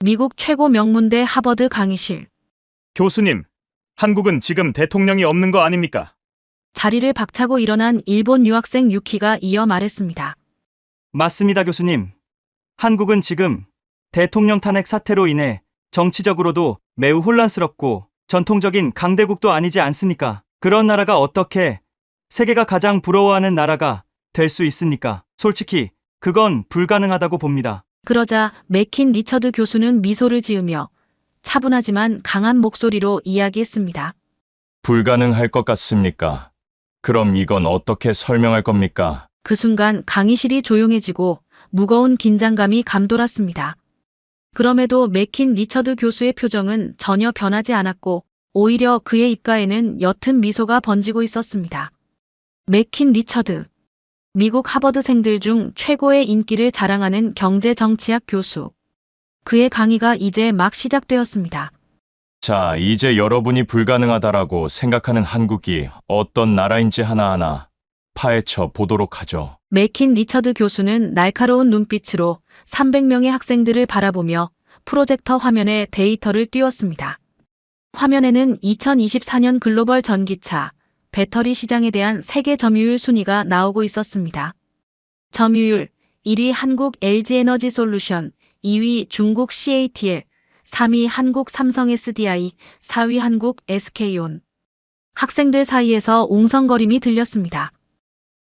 미국 최고 명문대 하버드 강의실. 교수님, 한국은 지금 대통령이 없는 거 아닙니까? 자리를 박차고 일어난 일본 유학생 유키가 이어 말했습니다. 맞습니다, 교수님. 한국은 지금 대통령 탄핵 사태로 인해 정치적으로도 매우 혼란스럽고 전통적인 강대국도 아니지 않습니까? 그런 나라가 어떻게 세계가 가장 부러워하는 나라가 될 수 있습니까? 솔직히 그건 불가능하다고 봅니다. 그러자 맥킨 리처드 교수는 미소를 지으며 차분하지만 강한 목소리로 이야기했습니다. 불가능할 것 같습니까? 그럼 이건 어떻게 설명할 겁니까? 그 순간 강의실이 조용해지고 무거운 긴장감이 감돌았습니다. 그럼에도 맥킨 리처드 교수의 표정은 전혀 변하지 않았고 오히려 그의 입가에는 옅은 미소가 번지고 있었습니다. 맥킨 리처드. 미국 하버드생들 중 최고의 인기를 자랑하는 경제정치학 교수. 그의 강의가 이제 막 시작되었습니다. 자, 이제 여러분이 불가능하다라고 생각하는 한국이 어떤 나라인지 하나하나 파헤쳐 보도록 하죠. 맥킨 리처드 교수는 날카로운 눈빛으로 300명의 학생들을 바라보며 프로젝터 화면에 데이터를 띄웠습니다. 화면에는 2024년 글로벌 전기차, 배터리 시장에 대한 세계 점유율 순위가 나오고 있었습니다. 점유율 1위 한국 LG에너지솔루션, 2위 중국 CATL, 3위 한국 삼성 SDI, 4위 한국 SK온. 학생들 사이에서 웅성거림이 들렸습니다.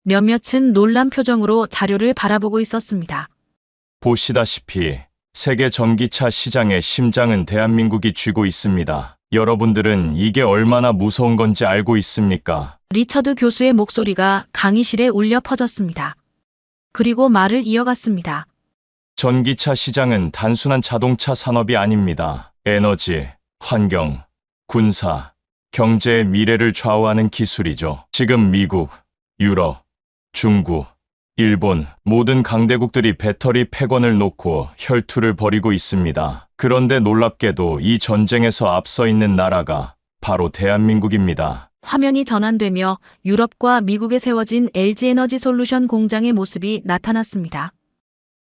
몇몇은 놀란 표정으로 자료를 바라보고 있었습니다. 보시다시피 세계 전기차 시장의 심장은 대한민국이 쥐고 있습니다. 여러분들은 이게 얼마나 무서운 건지 알고 있습니까? 리처드 교수의 목소리가 강의실에 울려 퍼졌습니다. 그리고 말을 이어갔습니다. 전기차 시장은 단순한 자동차 산업이 아닙니다. 에너지, 환경, 군사, 경제의 미래를 좌우하는 기술이죠. 지금 미국, 유럽, 중국, 일본 모든 강대국들이 배터리 패권을 놓고 혈투를 벌이고 있습니다. 그런데 놀랍게도 이 전쟁에서 앞서 있는 나라가 바로 대한민국입니다. 화면이 전환되며 유럽과 미국에 세워진 LG에너지솔루션 공장의 모습이 나타났습니다.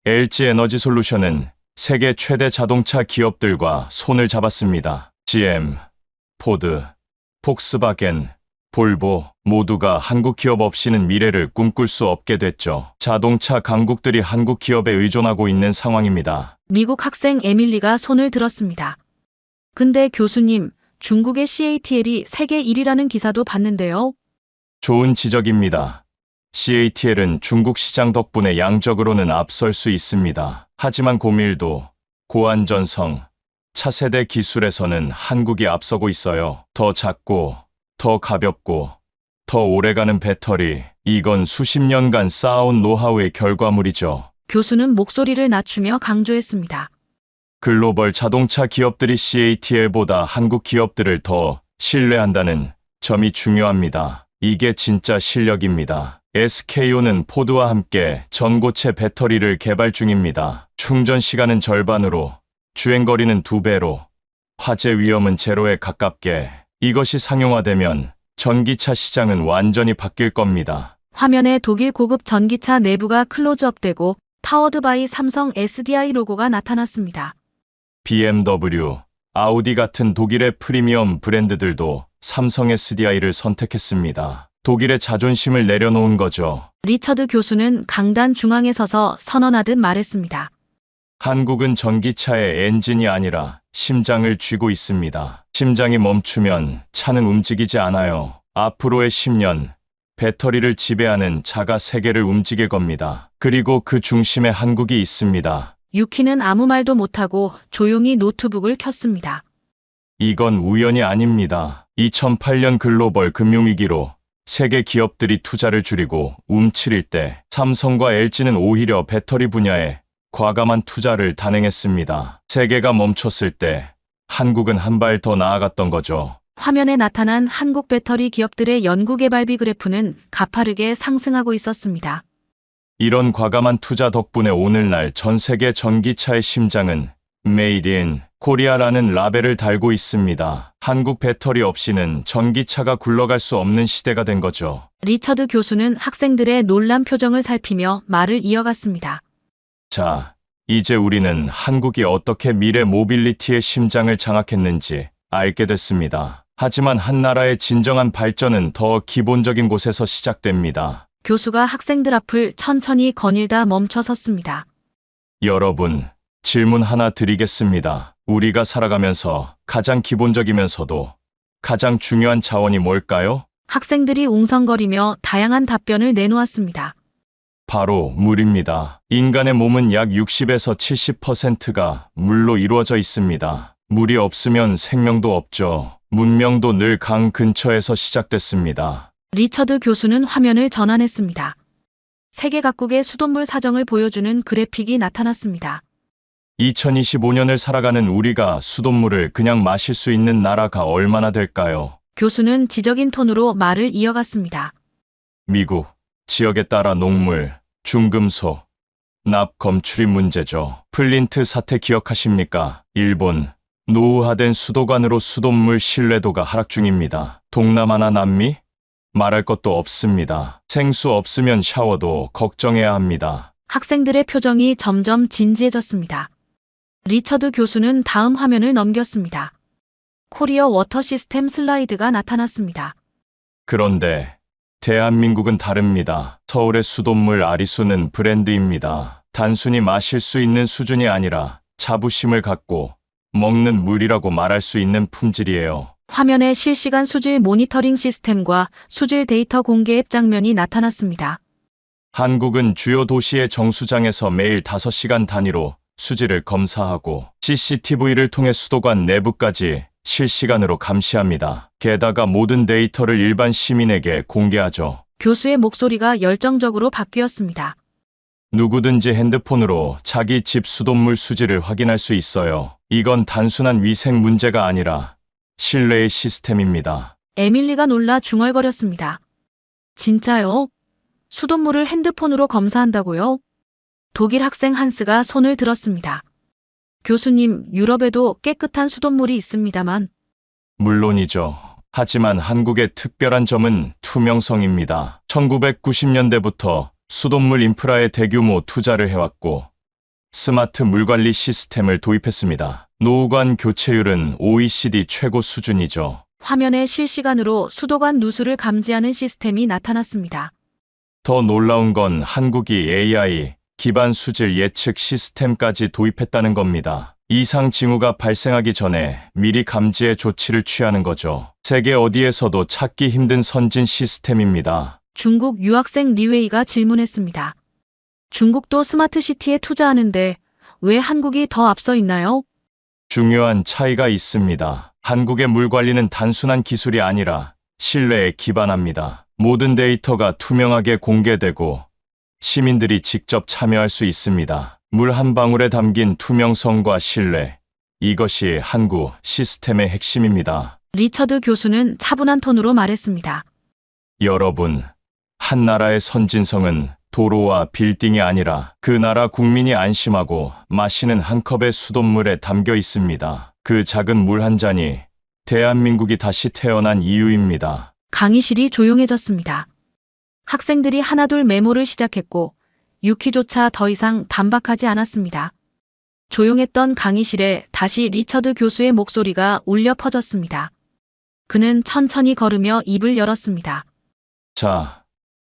LG에너지솔루션은 세계 최대 자동차 기업들과 손을 잡았습니다. GM, 포드, 폭스바겐, 볼보 모두가 한국 기업 없이는 미래를 꿈꿀 수 없게 됐죠. 자동차 강국들이 한국 기업에 의존하고 있는 상황입니다. 미국 학생 에밀리가 손을 들었습니다. 근데 교수님, 중국의 CATL이 세계 1위라는 기사도 봤는데요. 좋은 지적입니다. CATL은 중국 시장 덕분에 양적으로는 앞설 수 있습니다. 하지만 고밀도, 고안전성, 차세대 기술에서는 한국이 앞서고 있어요. 더 작고, 더 가볍고, 더 오래가는 배터리, 이건 수십 년간 쌓아온 노하우의 결과물이죠. 교수는 목소리를 낮추며 강조했습니다. 글로벌 자동차 기업들이 CATL보다 한국 기업들을 더 신뢰한다는 점이 중요합니다. 이게 진짜 실력입니다. SK온은 포드와 함께 전고체 배터리를 개발 중입니다. 충전 시간은 절반으로, 주행거리는 2배로, 화재 위험은 제로에 가깝게. 이것이 상용화되면 전기차 시장은 완전히 바뀔 겁니다. 화면에 독일 고급 전기차 내부가 클로즈업되고 파워드 바이 삼성 SDI 로고가 나타났습니다. BMW, 아우디 같은 독일의 프리미엄 브랜드들도 삼성 SDI를 선택했습니다. 독일의 자존심을 내려놓은 거죠. 리처드 교수는 강단 중앙에 서서 선언하듯 말했습니다. 한국은 전기차의 엔진이 아니라 심장을 쥐고 있습니다. 심장이 멈추면 차는 움직이지 않아요. 앞으로의 10년, 배터리를 지배하는 차가 세계를 움직일 겁니다. 그리고 그 중심에 한국이 있습니다. 유키는 아무 말도 못하고 조용히 노트북을 켰습니다. 이건 우연이 아닙니다. 2008년 글로벌 금융위기로 세계 기업들이 투자를 줄이고 움츠릴 때 삼성과 LG는 오히려 배터리 분야에 과감한 투자를 단행했습니다. 세계가 멈췄을 때 한국은 한 발 더 나아갔던 거죠. 화면에 나타난 한국 배터리 기업들의 연구개발비 그래프는 가파르게 상승하고 있었습니다. 이런 과감한 투자 덕분에 오늘날 전 세계 전기차의 심장은 Made in Korea라는 라벨을 달고 있습니다. 한국 배터리 없이는 전기차가 굴러갈 수 없는 시대가 된 거죠. 리처드 교수는 학생들의 놀란 표정을 살피며 말을 이어갔습니다. 자, 이제 우리는 한국이 어떻게 미래 모빌리티의 심장을 장악했는지 알게 됐습니다. 하지만 한 나라의 진정한 발전은 더 기본적인 곳에서 시작됩니다. 교수가 학생들 앞을 천천히 거닐다 멈춰 섰습니다. 여러분, 질문 하나 드리겠습니다. 우리가 살아가면서 가장 기본적이면서도 가장 중요한 자원이 뭘까요? 학생들이 웅성거리며 다양한 답변을 내놓았습니다. 바로 물입니다. 인간의 몸은 약 60에서 70%가 물로 이루어져 있습니다. 물이 없으면 생명도 없죠. 문명도 늘 강 근처에서 시작됐습니다. 리처드 교수는 화면을 전환했습니다. 세계 각국의 수돗물 사정을 보여주는 그래픽이 나타났습니다. 2025년을 살아가는 우리가 수돗물을 그냥 마실 수 있는 나라가 얼마나 될까요? 교수는 지적인 톤으로 말을 이어갔습니다. 미국, 지역에 따라 농물, 중금속, 납 검출이 문제죠. 플린트 사태 기억하십니까? 일본, 노후화된 수도관으로 수돗물 신뢰도가 하락 중입니다. 동남아나 남미? 말할 것도 없습니다. 생수 없으면 샤워도 걱정해야 합니다. 학생들의 표정이 점점 진지해졌습니다. 리처드 교수는 다음 화면을 넘겼습니다. 코리어 워터 시스템 슬라이드가 나타났습니다. 그런데 대한민국은 다릅니다. 서울의 수돗물 아리수는 브랜드입니다. 단순히 마실 수 있는 수준이 아니라 자부심을 갖고 먹는 물이라고 말할 수 있는 품질이에요. 화면에 실시간 수질 모니터링 시스템과 수질 데이터 공개 앱 장면이 나타났습니다. 한국은 주요 도시의 정수장에서 매일 5시간 단위로 수질을 검사하고 CCTV를 통해 수도관 내부까지 실시간으로 감시합니다. 게다가 모든 데이터를 일반 시민에게 공개하죠. 교수의 목소리가 열정적으로 바뀌었습니다. 누구든지 핸드폰으로 자기 집 수돗물 수질을 확인할 수 있어요. 이건 단순한 위생 문제가 아니라 신뢰의 시스템입니다. 에밀리가 놀라 중얼거렸습니다. 진짜요? 수돗물을 핸드폰으로 검사한다고요? 독일 학생 한스가 손을 들었습니다. 교수님, 유럽에도 깨끗한 수돗물이 있습니다만. 물론이죠. 하지만 한국의 특별한 점은 투명성입니다. 1990년대부터 수돗물 인프라에 대규모 투자를 해왔고 스마트 물관리 시스템을 도입했습니다. 노후관 교체율은 OECD 최고 수준이죠. 화면에 실시간으로 수도관 누수를 감지하는 시스템이 나타났습니다. 더 놀라운 건 한국이 AI 기반 수질 예측 시스템까지 도입했다는 겁니다. 이상 징후가 발생하기 전에 미리 감지해 조치를 취하는 거죠. 세계 어디에서도 찾기 힘든 선진 시스템입니다. 중국 유학생 리웨이가 질문했습니다. 중국도 스마트시티에 투자하는데 왜 한국이 더 앞서 있나요? 중요한 차이가 있습니다. 한국의 물 관리는 단순한 기술이 아니라 신뢰에 기반합니다. 모든 데이터가 투명하게 공개되고 시민들이 직접 참여할 수 있습니다. 물 한 방울에 담긴 투명성과 신뢰. 이것이 한국 시스템의 핵심입니다. 리처드 교수는 차분한 톤으로 말했습니다. 여러분, 한 나라의 선진성은 도로와 빌딩이 아니라 그 나라 국민이 안심하고 마시는 한 컵의 수돗물에 담겨 있습니다. 그 작은 물 한 잔이 대한민국이 다시 태어난 이유입니다. 강의실이 조용해졌습니다. 학생들이 하나둘 메모를 시작했고 유키조차 더 이상 반박하지 않았습니다. 조용했던 강의실에 다시 리처드 교수의 목소리가 울려 퍼졌습니다. 그는 천천히 걸으며 입을 열었습니다. 자,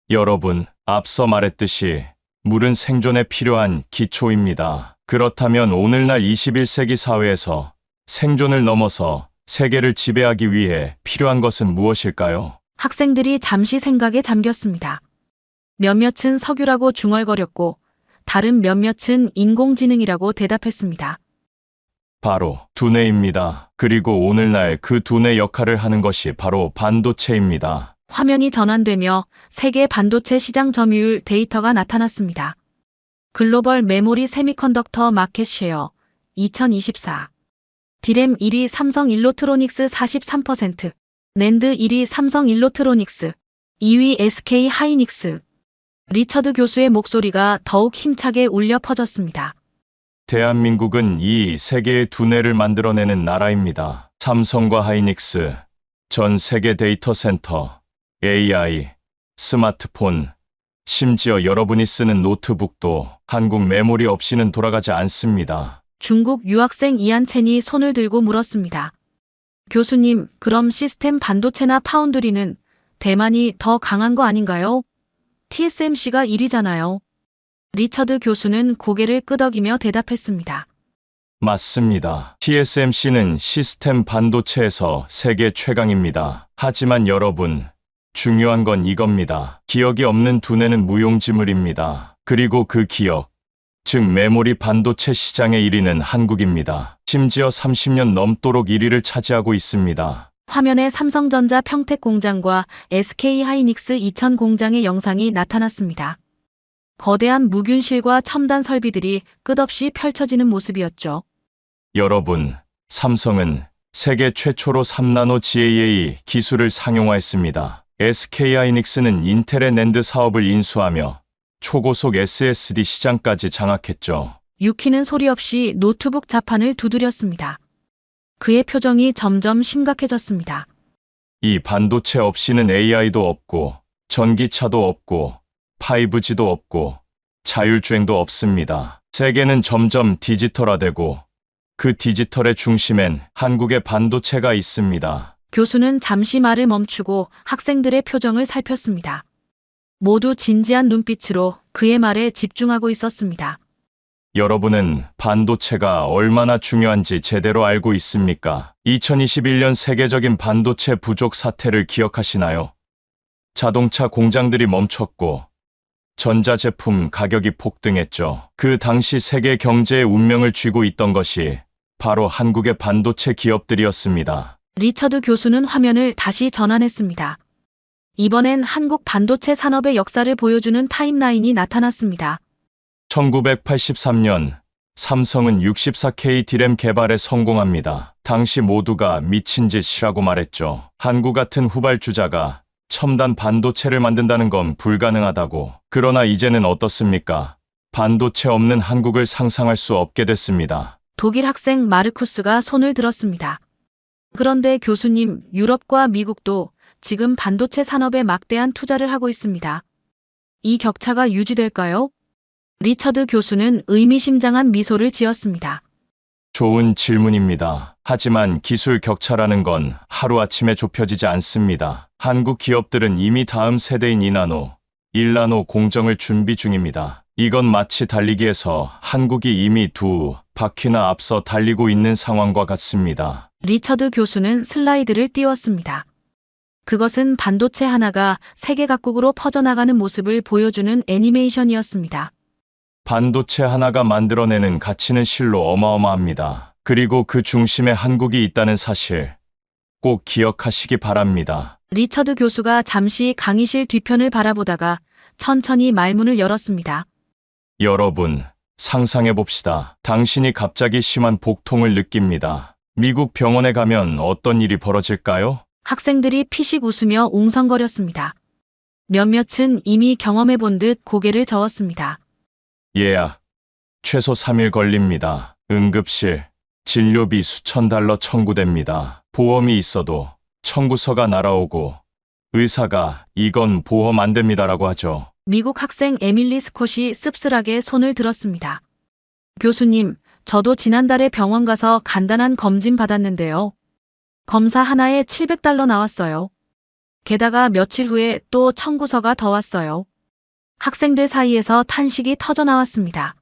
여러분, 앞서 말했듯이 물은 생존에 필요한 기초입니다. 그렇다면 오늘날 21세기 사회에서 생존을 넘어서 세계를 지배하기 위해 필요한 것은 무엇일까요? 학생들이 잠시 생각에 잠겼습니다. 몇몇은 석유라고 중얼거렸고 다른 몇몇은 인공지능이라고 대답했습니다. 바로 두뇌입니다. 그리고 오늘날 그 두뇌 역할을 하는 것이 바로 반도체입니다. 화면이 전환되며 세계 반도체 시장 점유율 데이터가 나타났습니다. 글로벌 메모리 세미컨덕터 마켓 쉐어 2024 디램 1위 삼성 일로트로닉스 43%, 낸드 1위 삼성 일로트로닉스, 2위 SK 하이닉스. 리처드 교수의 목소리가 더욱 힘차게 울려 퍼졌습니다. 대한민국은 이 세계의 두뇌를 만들어내는 나라입니다. 삼성과 하이닉스, 전 세계 데이터 센터, AI, 스마트폰, 심지어 여러분이 쓰는 노트북도 한국 메모리 없이는 돌아가지 않습니다. 중국 유학생 이한첸이 손을 들고 물었습니다. 교수님, 그럼 시스템 반도체나 파운드리는 대만이 더 강한 거 아닌가요? TSMC가 1위잖아요. 리처드 교수는 고개를 끄덕이며 대답했습니다. 맞습니다. TSMC는 시스템 반도체에서 세계 최강입니다. 하지만 여러분, 중요한 건 이겁니다. 기억이 없는 두뇌는 무용지물입니다. 그리고 그 기억, 즉 메모리 반도체 시장의 1위는 한국입니다. 심지어 30년 넘도록 1위를 차지하고 있습니다. 화면에 삼성전자 평택 공장과 SK 하이닉스 이천 공장의 영상이 나타났습니다. 거대한 무균실과 첨단 설비들이 끝없이 펼쳐지는 모습이었죠. 여러분, 삼성은 세계 최초로 3나노 GAA 기술을 상용화했습니다. SK하이닉스는 인텔의 낸드 사업을 인수하며 초고속 SSD 시장까지 장악했죠. 유키는 소리 없이 노트북 자판을 두드렸습니다. 그의 표정이 점점 심각해졌습니다. 이 반도체 없이는 AI도 없고, 전기차도 없고, 5G도 없고, 자율주행도 없습니다. 세계는 점점 디지털화되고, 그 디지털의 중심엔 한국의 반도체가 있습니다. 교수는 잠시 말을 멈추고 학생들의 표정을 살폈습니다. 모두 진지한 눈빛으로 그의 말에 집중하고 있었습니다. 여러분은 반도체가 얼마나 중요한지 제대로 알고 있습니까? 2021년 세계적인 반도체 부족 사태를 기억하시나요? 자동차 공장들이 멈췄고, 전자제품 가격이 폭등했죠. 그 당시 세계 경제의 운명을 쥐고 있던 것이 바로 한국의 반도체 기업들이었습니다. 리처드 교수는 화면을 다시 전환했습니다. 이번엔 한국 반도체 산업의 역사를 보여주는 타임라인이 나타났습니다. 1983년 삼성은 64K 디램 개발에 성공합니다. 당시 모두가 미친 짓이라고 말했죠. 한국 같은 후발주자가 첨단 반도체를 만든다는 건 불가능하다고. 그러나 이제는 어떻습니까? 반도체 없는 한국을 상상할 수 없게 됐습니다. 독일 학생 마르쿠스가 손을 들었습니다. 그런데 교수님, 유럽과 미국도 지금 반도체 산업에 막대한 투자를 하고 있습니다. 이 격차가 유지될까요? 리처드 교수는 의미심장한 미소를 지었습니다. 좋은 질문입니다. 하지만 기술 격차라는 건 하루아침에 좁혀지지 않습니다. 한국 기업들은 이미 다음 세대인 2나노, 1나노 공정을 준비 중입니다. 이건 마치 달리기에서 한국이 이미 두 바퀴나 앞서 달리고 있는 상황과 같습니다. 리처드 교수는 슬라이드를 띄웠습니다. 그것은 반도체 하나가 세계 각국으로 퍼져나가는 모습을 보여주는 애니메이션이었습니다. 반도체 하나가 만들어내는 가치는 실로 어마어마합니다. 그리고 그 중심에 한국이 있다는 사실 꼭 기억하시기 바랍니다. 리처드 교수가 잠시 강의실 뒤편을 바라보다가 천천히 말문을 열었습니다. 여러분, 상상해봅시다. 당신이 갑자기 심한 복통을 느낍니다. 미국 병원에 가면 어떤 일이 벌어질까요? 학생들이 피식 웃으며 웅성거렸습니다. 몇몇은 이미 경험해본 듯 고개를 저었습니다. 예약, 최소 3일 걸립니다. 응급실, 진료비 수천 달러 청구됩니다. 보험이 있어도 청구서가 날아오고 의사가 이건 보험 안 됩니다라고 하죠. 미국 학생 에밀리 스콧이 씁쓸하게 손을 들었습니다. 교수님, 저도 지난달에 병원 가서 간단한 검진 받았는데요. 검사 하나에 700달러 나왔어요. 게다가 며칠 후에 또 청구서가 더 왔어요. 학생들 사이에서 탄식이 터져 나왔습니다.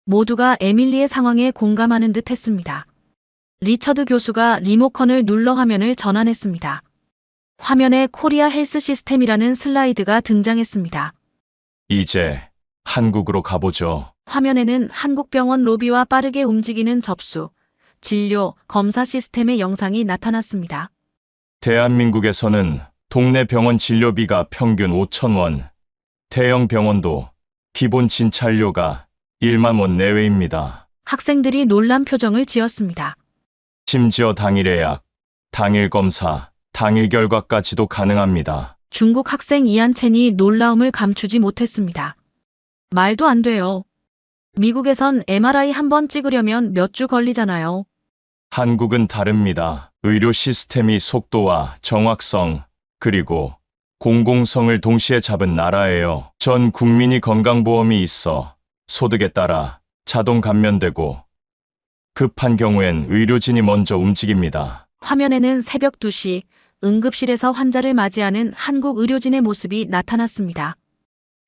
모두가 에밀리의 상황에 공감하는 듯 했습니다. 리처드 교수가 리모컨을 눌러 화면을 전환했습니다. 화면에 코리아 헬스 시스템이라는 슬라이드가 등장했습니다. 이제 한국으로 가보죠. 화면에는 한국병원 로비와 빠르게 움직이는 접수, 진료, 검사 시스템의 영상이 나타났습니다. 대한민국에서는 동네 병원 진료비가 평균 5,000원, 대형 병원도 기본 진찰료가 1만 원 내외입니다. 학생들이 놀란 표정을 지었습니다. 심지어 당일 예약, 당일 검사, 당일 결과까지도 가능합니다. 중국 학생 이한첸이 놀라움을 감추지 못했습니다. 말도 안 돼요. 미국에선 MRI 한 번 찍으려면 몇 주 걸리잖아요. 한국은 다릅니다. 의료 시스템이 속도와 정확성, 그리고 공공성을 동시에 잡은 나라예요. 전 국민이 건강보험이 있어 소득에 따라 자동 감면되고 급한 경우엔 의료진이 먼저 움직입니다. 화면에는 새벽 2시 응급실에서 환자를 맞이하는 한국 의료진의 모습이 나타났습니다.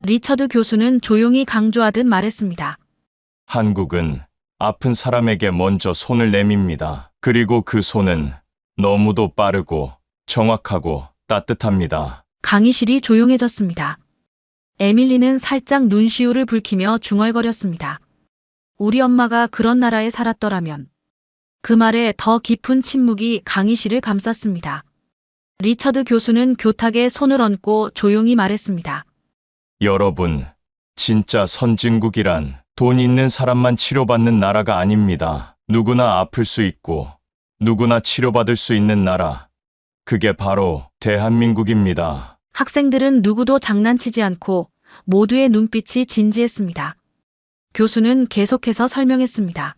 리처드 교수는 조용히 강조하듯 말했습니다. 한국은 아픈 사람에게 먼저 손을 내밉니다. 그리고 그 손은 너무도 빠르고 정확하고 따뜻합니다. 강의실이 조용해졌습니다. 에밀리는 살짝 눈시울을 붉히며 중얼거렸습니다. 우리 엄마가 그런 나라에 살았더라면. 그 말에 더 깊은 침묵이 강의실을 감쌌습니다. 리처드 교수는 교탁에 손을 얹고 조용히 말했습니다. 여러분, 진짜 선진국이란 돈 있는 사람만 치료받는 나라가 아닙니다. 누구나 아플 수 있고 누구나 치료받을 수 있는 나라. 그게 바로 대한민국입니다. 학생들은 누구도 장난치지 않고 모두의 눈빛이 진지했습니다. 교수는 계속해서 설명했습니다.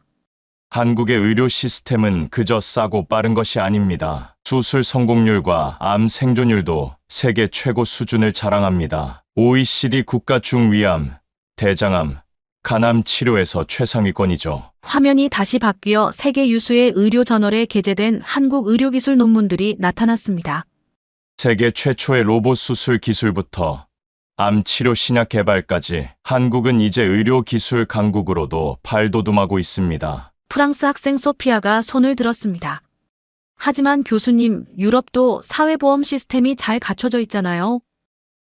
한국의 의료 시스템은 그저 싸고 빠른 것이 아닙니다. 수술 성공률과 암 생존율도 세계 최고 수준을 자랑합니다. OECD 국가 중 위암, 대장암, 간암 치료에서 최상위권이죠. 화면이 다시 바뀌어 세계 유수의 의료 저널에 게재된 한국 의료기술 논문들이 나타났습니다. 세계 최초의 로봇 수술 기술부터 암 치료 신약 개발까지 한국은 이제 의료 기술 강국으로도 발돋움하고 있습니다. 프랑스 학생 소피아가 손을 들었습니다. 하지만 교수님, 유럽도 사회보험 시스템이 잘 갖춰져 있잖아요.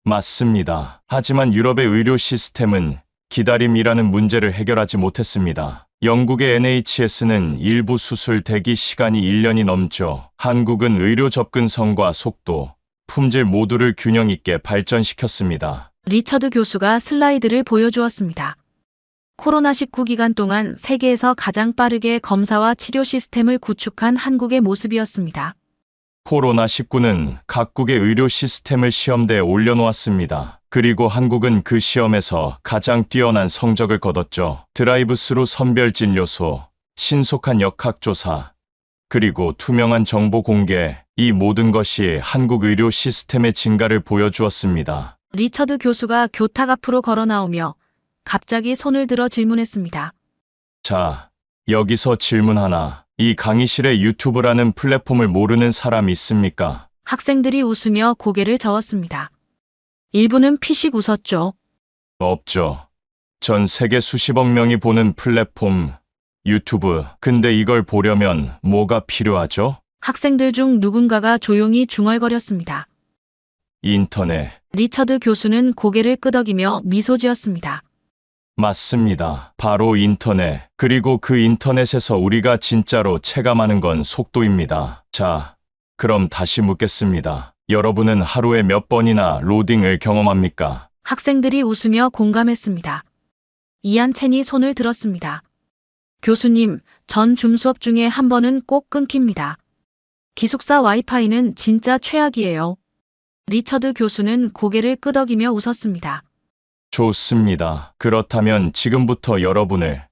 맞습니다. 하지만 유럽의 의료 시스템은 기다림이라는 문제를 해결하지 못했습니다. 영국의 NHS는 일부 수술 대기 시간이 1년이 넘죠. 한국은 의료 접근성과 속도, 품질 모두를 균형 있게 발전시켰습니다. 리처드 교수가 슬라이드를 보여주었습니다. 코로나19 기간 동안 세계에서 가장 빠르게 검사와 치료 시스템을 구축한 한국의 모습이었습니다. 코로나19는 각국의 의료 시스템을 시험대에 올려놓았습니다. 그리고 한국은 그 시험에서 가장 뛰어난 성적을 거뒀죠. 드라이브스루 선별진료소, 신속한 역학조사, 그리고 투명한 정보 공개, 이 모든 것이 한국 의료 시스템의 증가를 보여주었습니다. 리처드 교수가 교탁 앞으로 걸어 나오며 갑자기 손을 들어 질문했습니다. 자, 여기서 질문 하나. 이 강의실에 유튜브라는 플랫폼을 모르는 사람 있습니까? 학생들이 웃으며 고개를 저었습니다. 일부는 피식 웃었죠. 없죠. 전 세계 수십억 명이 보는 플랫폼, 유튜브. 근데 이걸 보려면 뭐가 필요하죠? 학생들 중 누군가가 조용히 중얼거렸습니다. 인터넷. 리처드 교수는 고개를 끄덕이며 미소 지었습니다. 맞습니다. 바로 인터넷. 그리고 그 인터넷에서 우리가 진짜로 체감하는 건 속도입니다. 자, 그럼 다시 묻겠습니다. 여러분은 하루에 몇 번이나 로딩을 경험합니까? 학생들이 웃으며 공감했습니다. 이한첸이 손을 들었습니다. 교수님, 전 줌 수업 중에 한 번은 꼭 끊깁니다. 기숙사 와이파이는 진짜 최악이에요. 리처드 교수는 고개를 끄덕이며 웃었습니다. 좋습니다. 그렇다면 지금부터 여러분을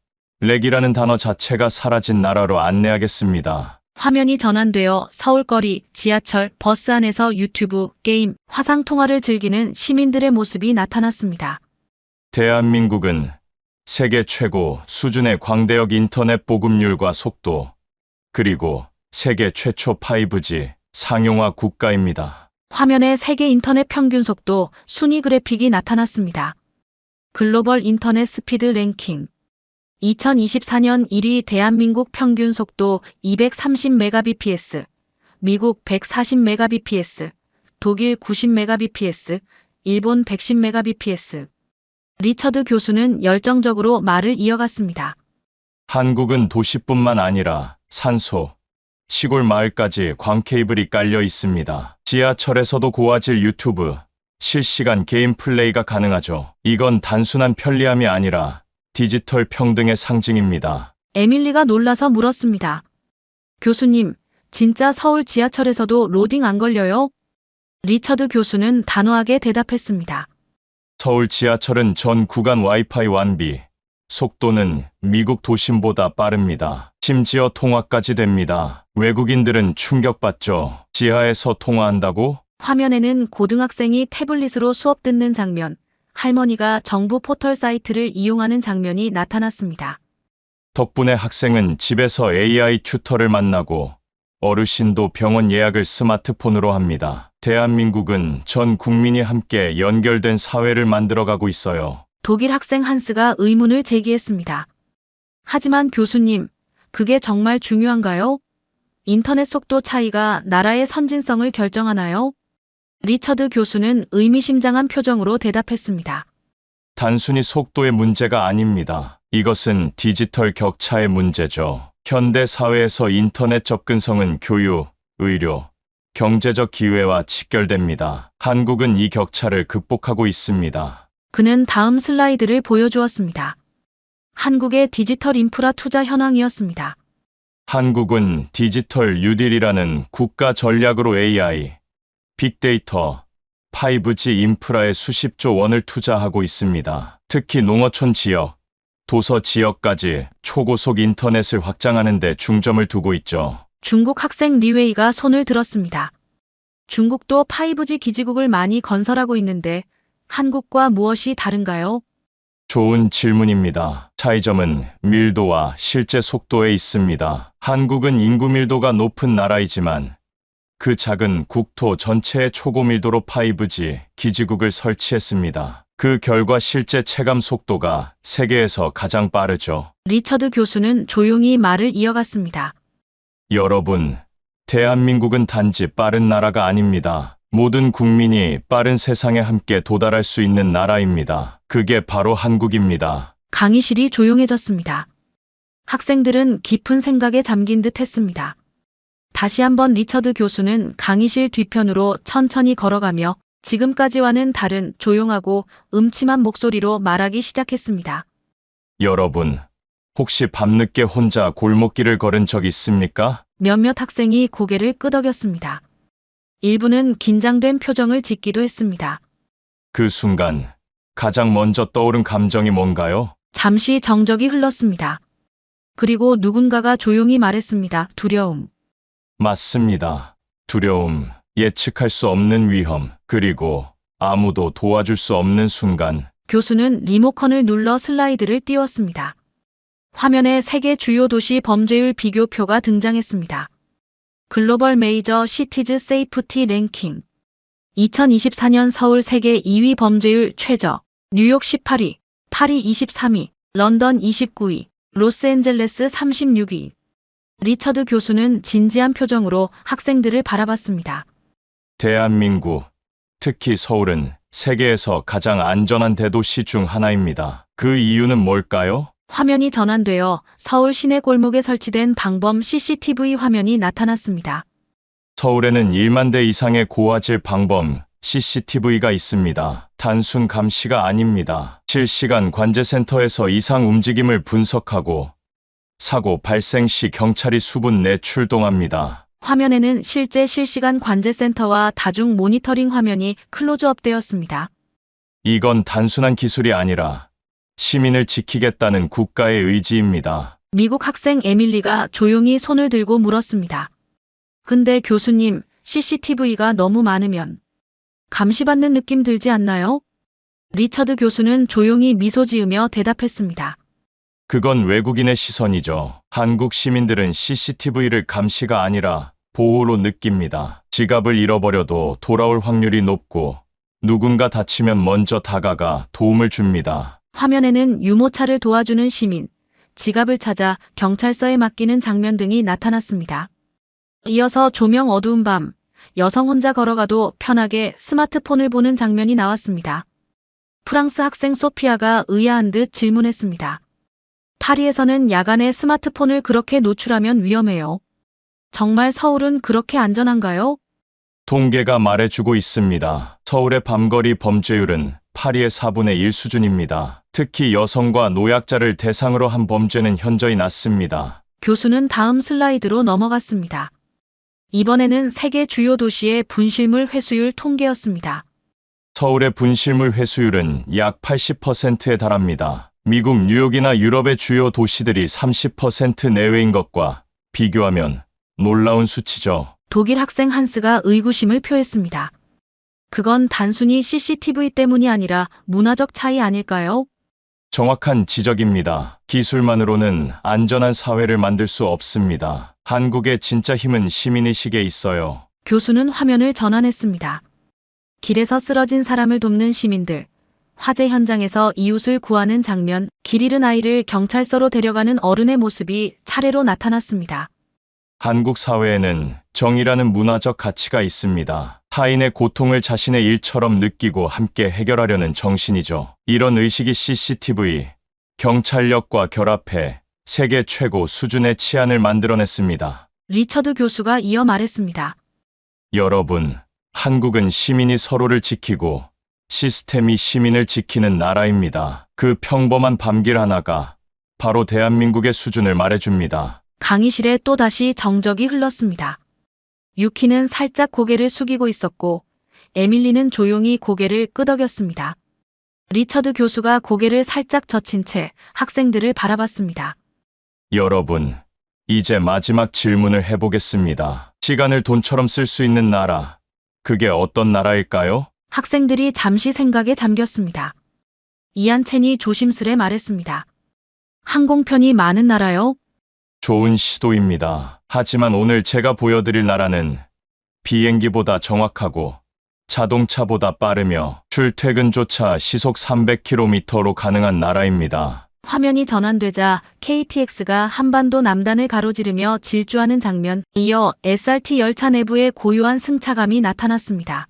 렉이라는 단어 자체가 사라진 나라로 안내하겠습니다. 화면이 전환되어 서울거리, 지하철, 버스 안에서 유튜브, 게임, 화상통화를 즐기는 시민들의 모습이 나타났습니다. 대한민국은 세계 최고 수준의 광대역 인터넷 보급률과 속도, 그리고 세계 최초 5G 상용화 국가입니다. 화면에 세계 인터넷 평균 속도 순위 그래픽이 나타났습니다. 글로벌 인터넷 스피드 랭킹 2024년 1위 대한민국 평균 속도 230Mbps, 미국 140Mbps, 독일 90Mbps, 일본 110Mbps. 리처드 교수는 열정적으로 말을 이어갔습니다. 한국은 도시뿐만 아니라 산소, 시골 마을까지 광케이블이 깔려 있습니다. 지하철에서도 고화질 유튜브, 실시간 게임 플레이가 가능하죠. 이건 단순한 편리함이 아니라 디지털 평등의 상징입니다. 에밀리가 놀라서 물었습니다. 교수님, 진짜 서울 지하철에서도 로딩 안 걸려요? 리처드 교수는 단호하게 대답했습니다. 서울 지하철은 전 구간 와이파이 완비, 속도는 미국 도심보다 빠릅니다. 심지어 통화까지 됩니다. 외국인들은 충격받죠. 지하에서 통화한다고? 화면에는 고등학생이 태블릿으로 수업 듣는 장면, 할머니가 정부 포털 사이트를 이용하는 장면이 나타났습니다. 덕분에 학생은 집에서 AI 튜터를 만나고 어르신도 병원 예약을 스마트폰으로 합니다. 대한민국은 전 국민이 함께 연결된 사회를 만들어가고 있어요. 독일 학생 한스가 의문을 제기했습니다. 하지만 교수님, 그게 정말 중요한가요? 인터넷 속도 차이가 나라의 선진성을 결정하나요? 리처드 교수는 의미심장한 표정으로 대답했습니다. 단순히 속도의 문제가 아닙니다. 이것은 디지털 격차의 문제죠. 현대 사회에서 인터넷 접근성은 교육, 의료, 경제적 기회와 직결됩니다. 한국은 이 격차를 극복하고 있습니다. 그는 다음 슬라이드를 보여주었습니다. 한국의 디지털 인프라 투자 현황이었습니다. 한국은 디지털 뉴딜이라는 국가 전략으로 AI, 빅데이터, 5G 인프라에 수십조 원을 투자하고 있습니다. 특히 농어촌 지역, 도서 지역까지 초고속 인터넷을 확장하는 데 중점을 두고 있죠. 중국 학생 리웨이가 손을 들었습니다. 중국도 5G 기지국을 많이 건설하고 있는데 한국과 무엇이 다른가요? 좋은 질문입니다. 차이점은 밀도와 실제 속도에 있습니다. 한국은 인구 밀도가 높은 나라이지만 그 작은 국토 전체에 초고밀도로 5G 기지국을 설치했습니다. 그 결과 실제 체감 속도가 세계에서 가장 빠르죠. 리처드 교수는 조용히 말을 이어갔습니다. 여러분, 대한민국은 단지 빠른 나라가 아닙니다. 모든 국민이 빠른 세상에 함께 도달할 수 있는 나라입니다. 그게 바로 한국입니다. 강의실이 조용해졌습니다. 학생들은 깊은 생각에 잠긴 듯 했습니다. 다시 한번 리처드 교수는 강의실 뒤편으로 천천히 걸어가며 지금까지와는 다른 조용하고 음침한 목소리로 말하기 시작했습니다. 여러분, 혹시 밤늦게 혼자 골목길을 걸은 적 있습니까? 몇몇 학생이 고개를 끄덕였습니다. 일부는 긴장된 표정을 짓기도 했습니다. 그 순간 가장 먼저 떠오른 감정이 뭔가요? 잠시 정적이 흘렀습니다. 그리고 누군가가 조용히 말했습니다. 두려움. 맞습니다. 두려움, 예측할 수 없는 위험, 그리고 아무도 도와줄 수 없는 순간. 교수는 리모컨을 눌러 슬라이드를 띄웠습니다. 화면에 세계 주요 도시 범죄율 비교표가 등장했습니다. 글로벌 메이저 시티즈 세이프티 랭킹. 2024년 서울 세계 2위 범죄율 최저. 뉴욕 18위, 파리 23위, 런던 29위, 로스앤젤레스 36위. 리처드 교수는 진지한 표정으로 학생들을 바라봤습니다. 대한민국, 특히 서울은 세계에서 가장 안전한 대도시 중 하나입니다. 그 이유는 뭘까요? 화면이 전환되어 서울 시내 골목에 설치된 방범 CCTV 화면이 나타났습니다. 서울에는 1만 대 이상의 고화질 방범 CCTV가 있습니다. 단순 감시가 아닙니다. 실시간 관제센터에서 이상 움직임을 분석하고 사고 발생 시 경찰이 수분 내 출동합니다. 화면에는 실제 실시간 관제센터와 다중 모니터링 화면이 클로즈업되었습니다. 이건 단순한 기술이 아니라 시민을 지키겠다는 국가의 의지입니다. 미국 학생 에밀리가 조용히 손을 들고 물었습니다. 근데 교수님, CCTV가 너무 많으면 감시받는 느낌 들지 않나요? 리처드 교수는 조용히 미소 지으며 대답했습니다. 그건 외국인의 시선이죠. 한국 시민들은 CCTV를 감시가 아니라 보호로 느낍니다. 지갑을 잃어버려도 돌아올 확률이 높고 누군가 다치면 먼저 다가가 도움을 줍니다. 화면에는 유모차를 도와주는 시민, 지갑을 찾아 경찰서에 맡기는 장면 등이 나타났습니다. 이어서 조명 어두운 밤, 여성 혼자 걸어가도 편하게 스마트폰을 보는 장면이 나왔습니다. 프랑스 학생 소피아가 의아한 듯 질문했습니다. 파리에서는 야간에 스마트폰을 그렇게 노출하면 위험해요. 정말 서울은 그렇게 안전한가요? 통계가 말해주고 있습니다. 서울의 밤거리 범죄율은 파리의 4분의 1 수준입니다. 특히 여성과 노약자를 대상으로 한 범죄는 현저히 낮습니다. 교수는 다음 슬라이드로 넘어갔습니다. 이번에는 세계 주요 도시의 분실물 회수율 통계였습니다. 서울의 분실물 회수율은 약 80%에 달합니다. 미국 뉴욕이나 유럽의 주요 도시들이 30% 내외인 것과 비교하면 놀라운 수치죠. 독일 학생 한스가 의구심을 표했습니다. 그건 단순히 CCTV 때문이 아니라 문화적 차이 아닐까요? 정확한 지적입니다. 기술만으로는 안전한 사회를 만들 수 없습니다. 한국의 진짜 힘은 시민의식에 있어요. 교수는 화면을 전환했습니다. 길에서 쓰러진 사람을 돕는 시민들, 화재 현장에서 이웃을 구하는 장면, 길 잃은 아이를 경찰서로 데려가는 어른의 모습이 차례로 나타났습니다. 한국 사회에는 정의라는 문화적 가치가 있습니다. 타인의 고통을 자신의 일처럼 느끼고 함께 해결하려는 정신이죠. 이런 의식이 CCTV, 경찰력과 결합해 세계 최고 수준의 치안을 만들어냈습니다. 리처드 교수가 이어 말했습니다. 여러분, 한국은 시민이 서로를 지키고 시스템이 시민을 지키는 나라입니다. 그 평범한 밤길 하나가 바로 대한민국의 수준을 말해줍니다. 강의실에 또다시 정적이 흘렀습니다. 유키는 살짝 고개를 숙이고 있었고 에밀리는 조용히 고개를 끄덕였습니다. 리처드 교수가 고개를 살짝 젖힌 채 학생들을 바라봤습니다. 여러분, 이제 마지막 질문을 해보겠습니다. 시간을 돈처럼 쓸 수 있는 나라, 그게 어떤 나라일까요? 학생들이 잠시 생각에 잠겼습니다. 이안첸이 조심스레 말했습니다. 항공편이 많은 나라요? 좋은 시도입니다. 하지만 오늘 제가 보여드릴 나라는 비행기보다 정확하고 자동차보다 빠르며 출퇴근조차 시속 300km로 가능한 나라입니다. 화면이 전환되자 KTX가 한반도 남단을 가로지르며 질주하는 장면, 이어 SRT 열차 내부의 고요한 승차감이 나타났습니다.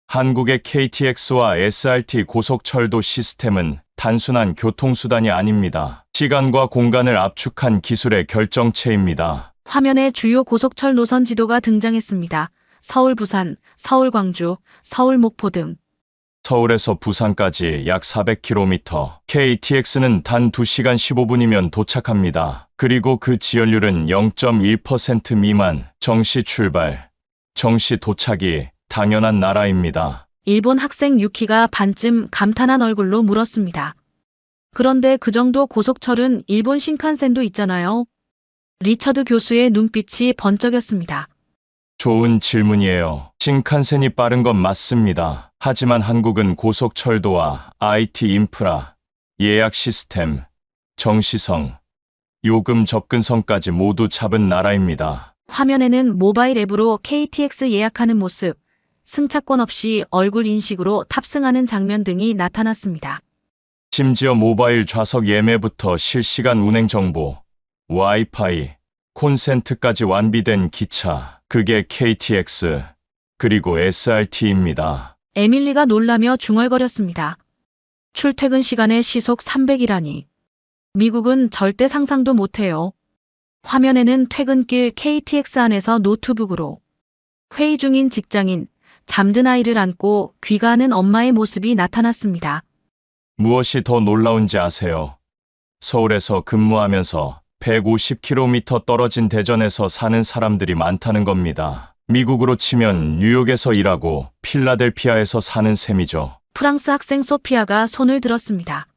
한국의 KTX와 SRT 고속철도 시스템은 단순한 교통수단이 아닙니다. 시간과 공간을 압축한 기술의 결정체입니다. 화면에 주요 고속철 노선 지도가 등장했습니다. 서울 부산, 서울 광주, 서울 목포 등. 서울에서 부산까지 약 400km, KTX는 단 2시간 15분이면 도착합니다. 그리고 그 지연율은 0.1% 미만, 정시 출발, 정시 도착이 당연한 나라입니다. 일본 학생 유키가 반쯤 감탄한 얼굴로 물었습니다. 그런데 그 정도 고속철은 일본 신칸센도 있잖아요. 리처드 교수의 눈빛이 번쩍였습니다. 좋은 질문이에요. 신칸센이 빠른 건 맞습니다. 하지만 한국은 고속철도와 IT 인프라, 예약 시스템, 정시성, 요금 접근성까지 모두 잡은 나라입니다. 화면에는 모바일 앱으로 KTX 예약하는 모습, 승차권 없이 얼굴 인식으로 탑승하는 장면 등이 나타났습니다. 심지어 모바일 좌석 예매부터 실시간 운행 정보, 와이파이, 콘센트까지 완비된 기차, 그게 KTX, 그리고 SRT입니다. 에밀리가 놀라며 중얼거렸습니다. 출퇴근 시간에 시속 300이라니. 미국은 절대 상상도 못해요. 화면에는 퇴근길 KTX 안에서 노트북으로 회의 중인 직장인, 잠든 아이를 안고 귀가하는 엄마의 모습이 나타났습니다. 무엇이 더 놀라운지 아세요? 서울에서 근무하면서 150km 떨어진 대전에서 사는 사람들이 많다는 겁니다. 미국으로 치면 뉴욕에서 일하고 필라델피아에서 사는 셈이죠. 프랑스 학생 소피아가 손을 들었습니다.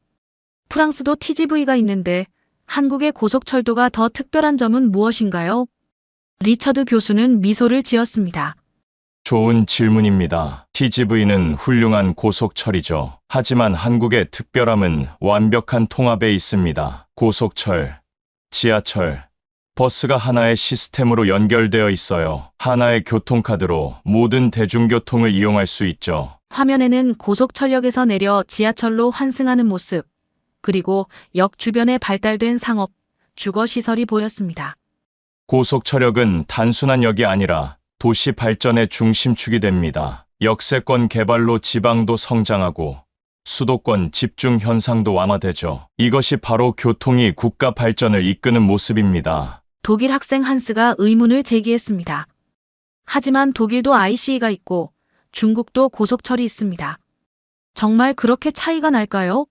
프랑스도 TGV가 있는데 한국의 고속철도가 더 특별한 점은 무엇인가요? 리처드 교수는 미소를 지었습니다. 좋은 질문입니다. TGV는 훌륭한 고속철이죠. 하지만 한국의 특별함은 완벽한 통합에 있습니다. 고속철, 지하철, 버스가 하나의 시스템으로 연결되어 있어요. 하나의 교통카드로 모든 대중교통을 이용할 수 있죠. 화면에는 고속철역에서 내려 지하철로 환승하는 모습, 그리고 역 주변에 발달된 상업, 주거시설이 보였습니다. 고속철역은 단순한 역이 아니라 도시 발전의 중심축이 됩니다. 역세권 개발로 지방도 성장하고 수도권 집중 현상도 완화되죠. 이것이 바로 교통이 국가 발전을 이끄는 모습입니다. 독일 학생 한스가 의문을 제기했습니다. 하지만 독일도 ICE가 있고 중국도 고속철이 있습니다. 정말 그렇게 차이가 날까요?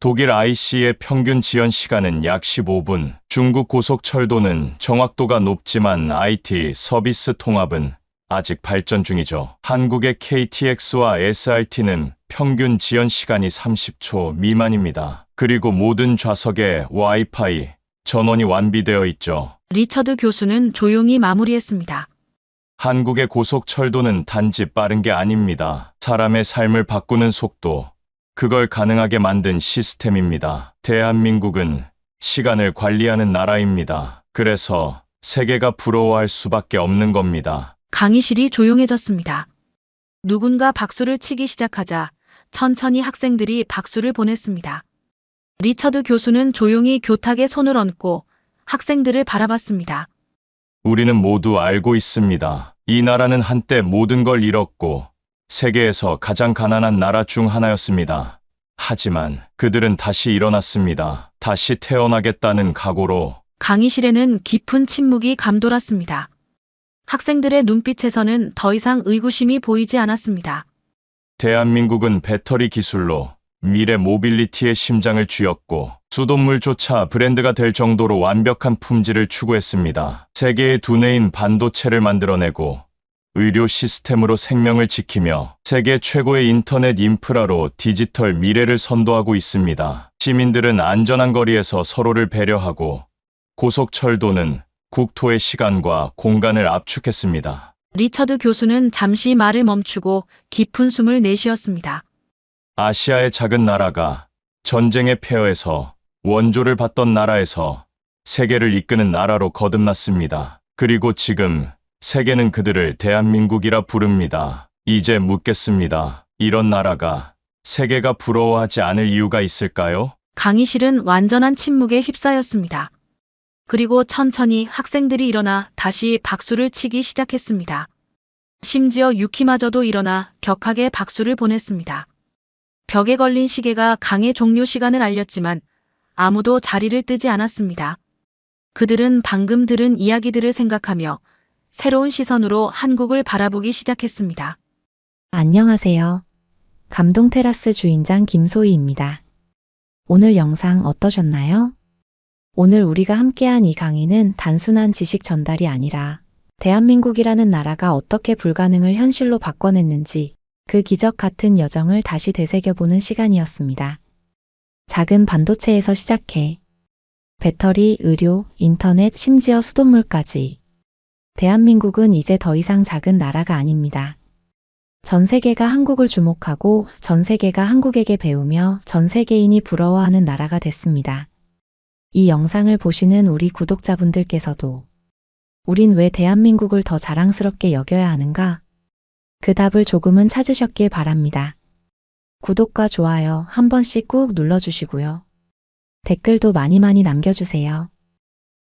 독일 IC의 평균 지연 시간은 약 15분, 중국 고속철도는 정확도가 높지만 IT 서비스 통합은 아직 발전 중이죠. 한국의 KTX와 SRT는 평균 지연 시간이 30초 미만입니다. 그리고 모든 좌석에 와이파이, 전원이 완비되어 있죠. 리처드 교수는 조용히 마무리했습니다. 한국의 고속철도는 단지 빠른 게 아닙니다. 사람의 삶을 바꾸는 속도, 그걸 가능하게 만든 시스템입니다. 대한민국은 시간을 관리하는 나라입니다. 그래서 세계가 부러워할 수밖에 없는 겁니다. 강의실이 조용해졌습니다. 누군가 박수를 치기 시작하자 천천히 학생들이 박수를 보냈습니다. 리처드 교수는 조용히 교탁에 손을 얹고 학생들을 바라봤습니다. 우리는 모두 알고 있습니다. 이 나라는 한때 모든 걸 잃었고 세계에서 가장 가난한 나라 중 하나였습니다. 하지만 그들은 다시 일어났습니다. 다시 태어나겠다는 각오로. 강의실에는 깊은 침묵이 감돌았습니다. 학생들의 눈빛에서는 더 이상 의구심이 보이지 않았습니다. 대한민국은 배터리 기술로 미래 모빌리티의 심장을 쥐었고 수돗물조차 브랜드가 될 정도로 완벽한 품질을 추구했습니다. 세계의 두뇌인 반도체를 만들어내고 의료 시스템으로 생명을 지키며 세계 최고의 인터넷 인프라로 디지털 미래를 선도하고 있습니다. 시민들은 안전한 거리에서 서로를 배려하고 고속철도는 국토의 시간과 공간을 압축했습니다. 리처드 교수는 잠시 말을 멈추고 깊은 숨을 내쉬었습니다. 아시아의 작은 나라가 전쟁의 폐허에서 원조를 받던 나라에서 세계를 이끄는 나라로 거듭났습니다. 그리고 지금 세계는 그들을 대한민국이라 부릅니다. 이제 묻겠습니다. 이런 나라가 세계가 부러워하지 않을 이유가 있을까요? 강의실은 완전한 침묵에 휩싸였습니다. 그리고 천천히 학생들이 일어나 다시 박수를 치기 시작했습니다. 심지어 유키마저도 일어나 격하게 박수를 보냈습니다. 벽에 걸린 시계가 강의 종료 시간을 알렸지만 아무도 자리를 뜨지 않았습니다. 그들은 방금 들은 이야기들을 생각하며 새로운 시선으로 한국을 바라보기 시작했습니다. 안녕하세요. 감동 테라스 주인장 김소희입니다. 오늘 영상 어떠셨나요? 오늘 우리가 함께한 이 강의는 단순한 지식 전달이 아니라 대한민국이라는 나라가 어떻게 불가능을 현실로 바꿔냈는지 그 기적 같은 여정을 다시 되새겨보는 시간이었습니다. 작은 반도체에서 시작해 배터리, 의료, 인터넷, 심지어 수돗물까지 대한민국은 이제 더 이상 작은 나라가 아닙니다. 전 세계가 한국을 주목하고 전 세계가 한국에게 배우며 전 세계인이 부러워하는 나라가 됐습니다. 이 영상을 보시는 우리 구독자분들께서도 우린 왜 대한민국을 더 자랑스럽게 여겨야 하는가? 그 답을 조금은 찾으셨길 바랍니다. 구독과 좋아요 한 번씩 꾹 눌러주시고요. 댓글도 많이 남겨주세요.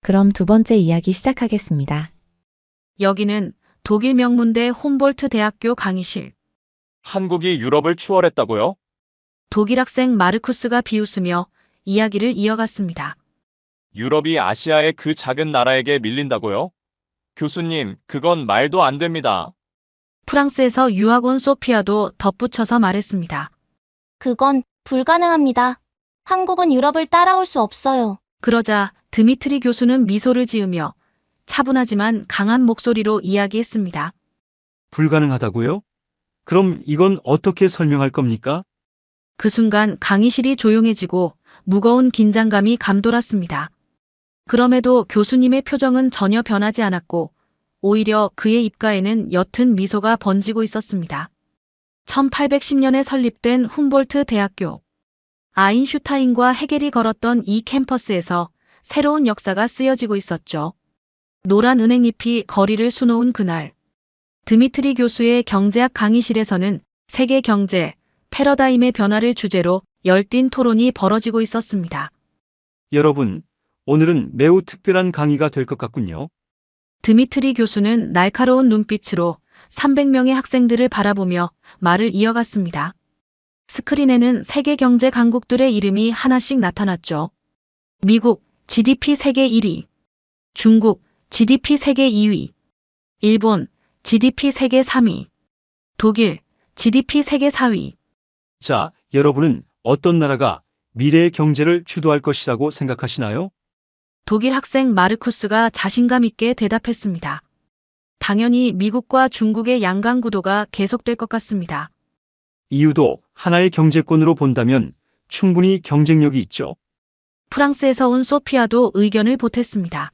그럼 두 번째 이야기 시작하겠습니다. 여기는 독일 명문대 홈볼트 대학교 강의실. 한국이 유럽을 추월했다고요? 독일 학생 마르쿠스가 비웃으며 이야기를 이어갔습니다. 유럽이 아시아의 그 작은 나라에게 밀린다고요? 교수님, 그건 말도 안 됩니다. 프랑스에서 유학 온 소피아도 덧붙여서 말했습니다. 그건 불가능합니다. 한국은 유럽을 따라올 수 없어요. 그러자 드미트리 교수는 미소를 지으며 차분하지만 강한 목소리로 이야기했습니다. 불가능하다고요? 그럼 이건 어떻게 설명할 겁니까? 그 순간 강의실이 조용해지고 무거운 긴장감이 감돌았습니다. 그럼에도 교수님의 표정은 전혀 변하지 않았고 오히려 그의 입가에는 옅은 미소가 번지고 있었습니다. 1810년에 설립된 훔볼트 대학교. 아인슈타인과 헤겔이 걸었던 이 캠퍼스에서 새로운 역사가 쓰여지고 있었죠. 노란 은행잎이 거리를 수놓은 그날, 드미트리 교수의 경제학 강의실에서는 세계 경제, 패러다임의 변화를 주제로 열띤 토론이 벌어지고 있었습니다. 여러분, 오늘은 매우 특별한 강의가 될 것 같군요. 드미트리 교수는 날카로운 눈빛으로 300명의 학생들을 바라보며 말을 이어갔습니다. 스크린에는 세계 경제 강국들의 이름이 하나씩 나타났죠. 미국, GDP 세계 1위. 중국, GDP 세계 2위. 일본, GDP 세계 3위. 독일, GDP 세계 4위. 자, 여러분은 어떤 나라가 미래의 경제를 주도할 것이라고 생각하시나요? 독일 학생 마르쿠스가 자신감 있게 대답했습니다. 당연히 미국과 중국의 양강 구도가 계속될 것 같습니다. 이유도 하나의 경제권으로 본다면 충분히 경쟁력이 있죠. 프랑스에서 온 소피아도 의견을 보탰습니다.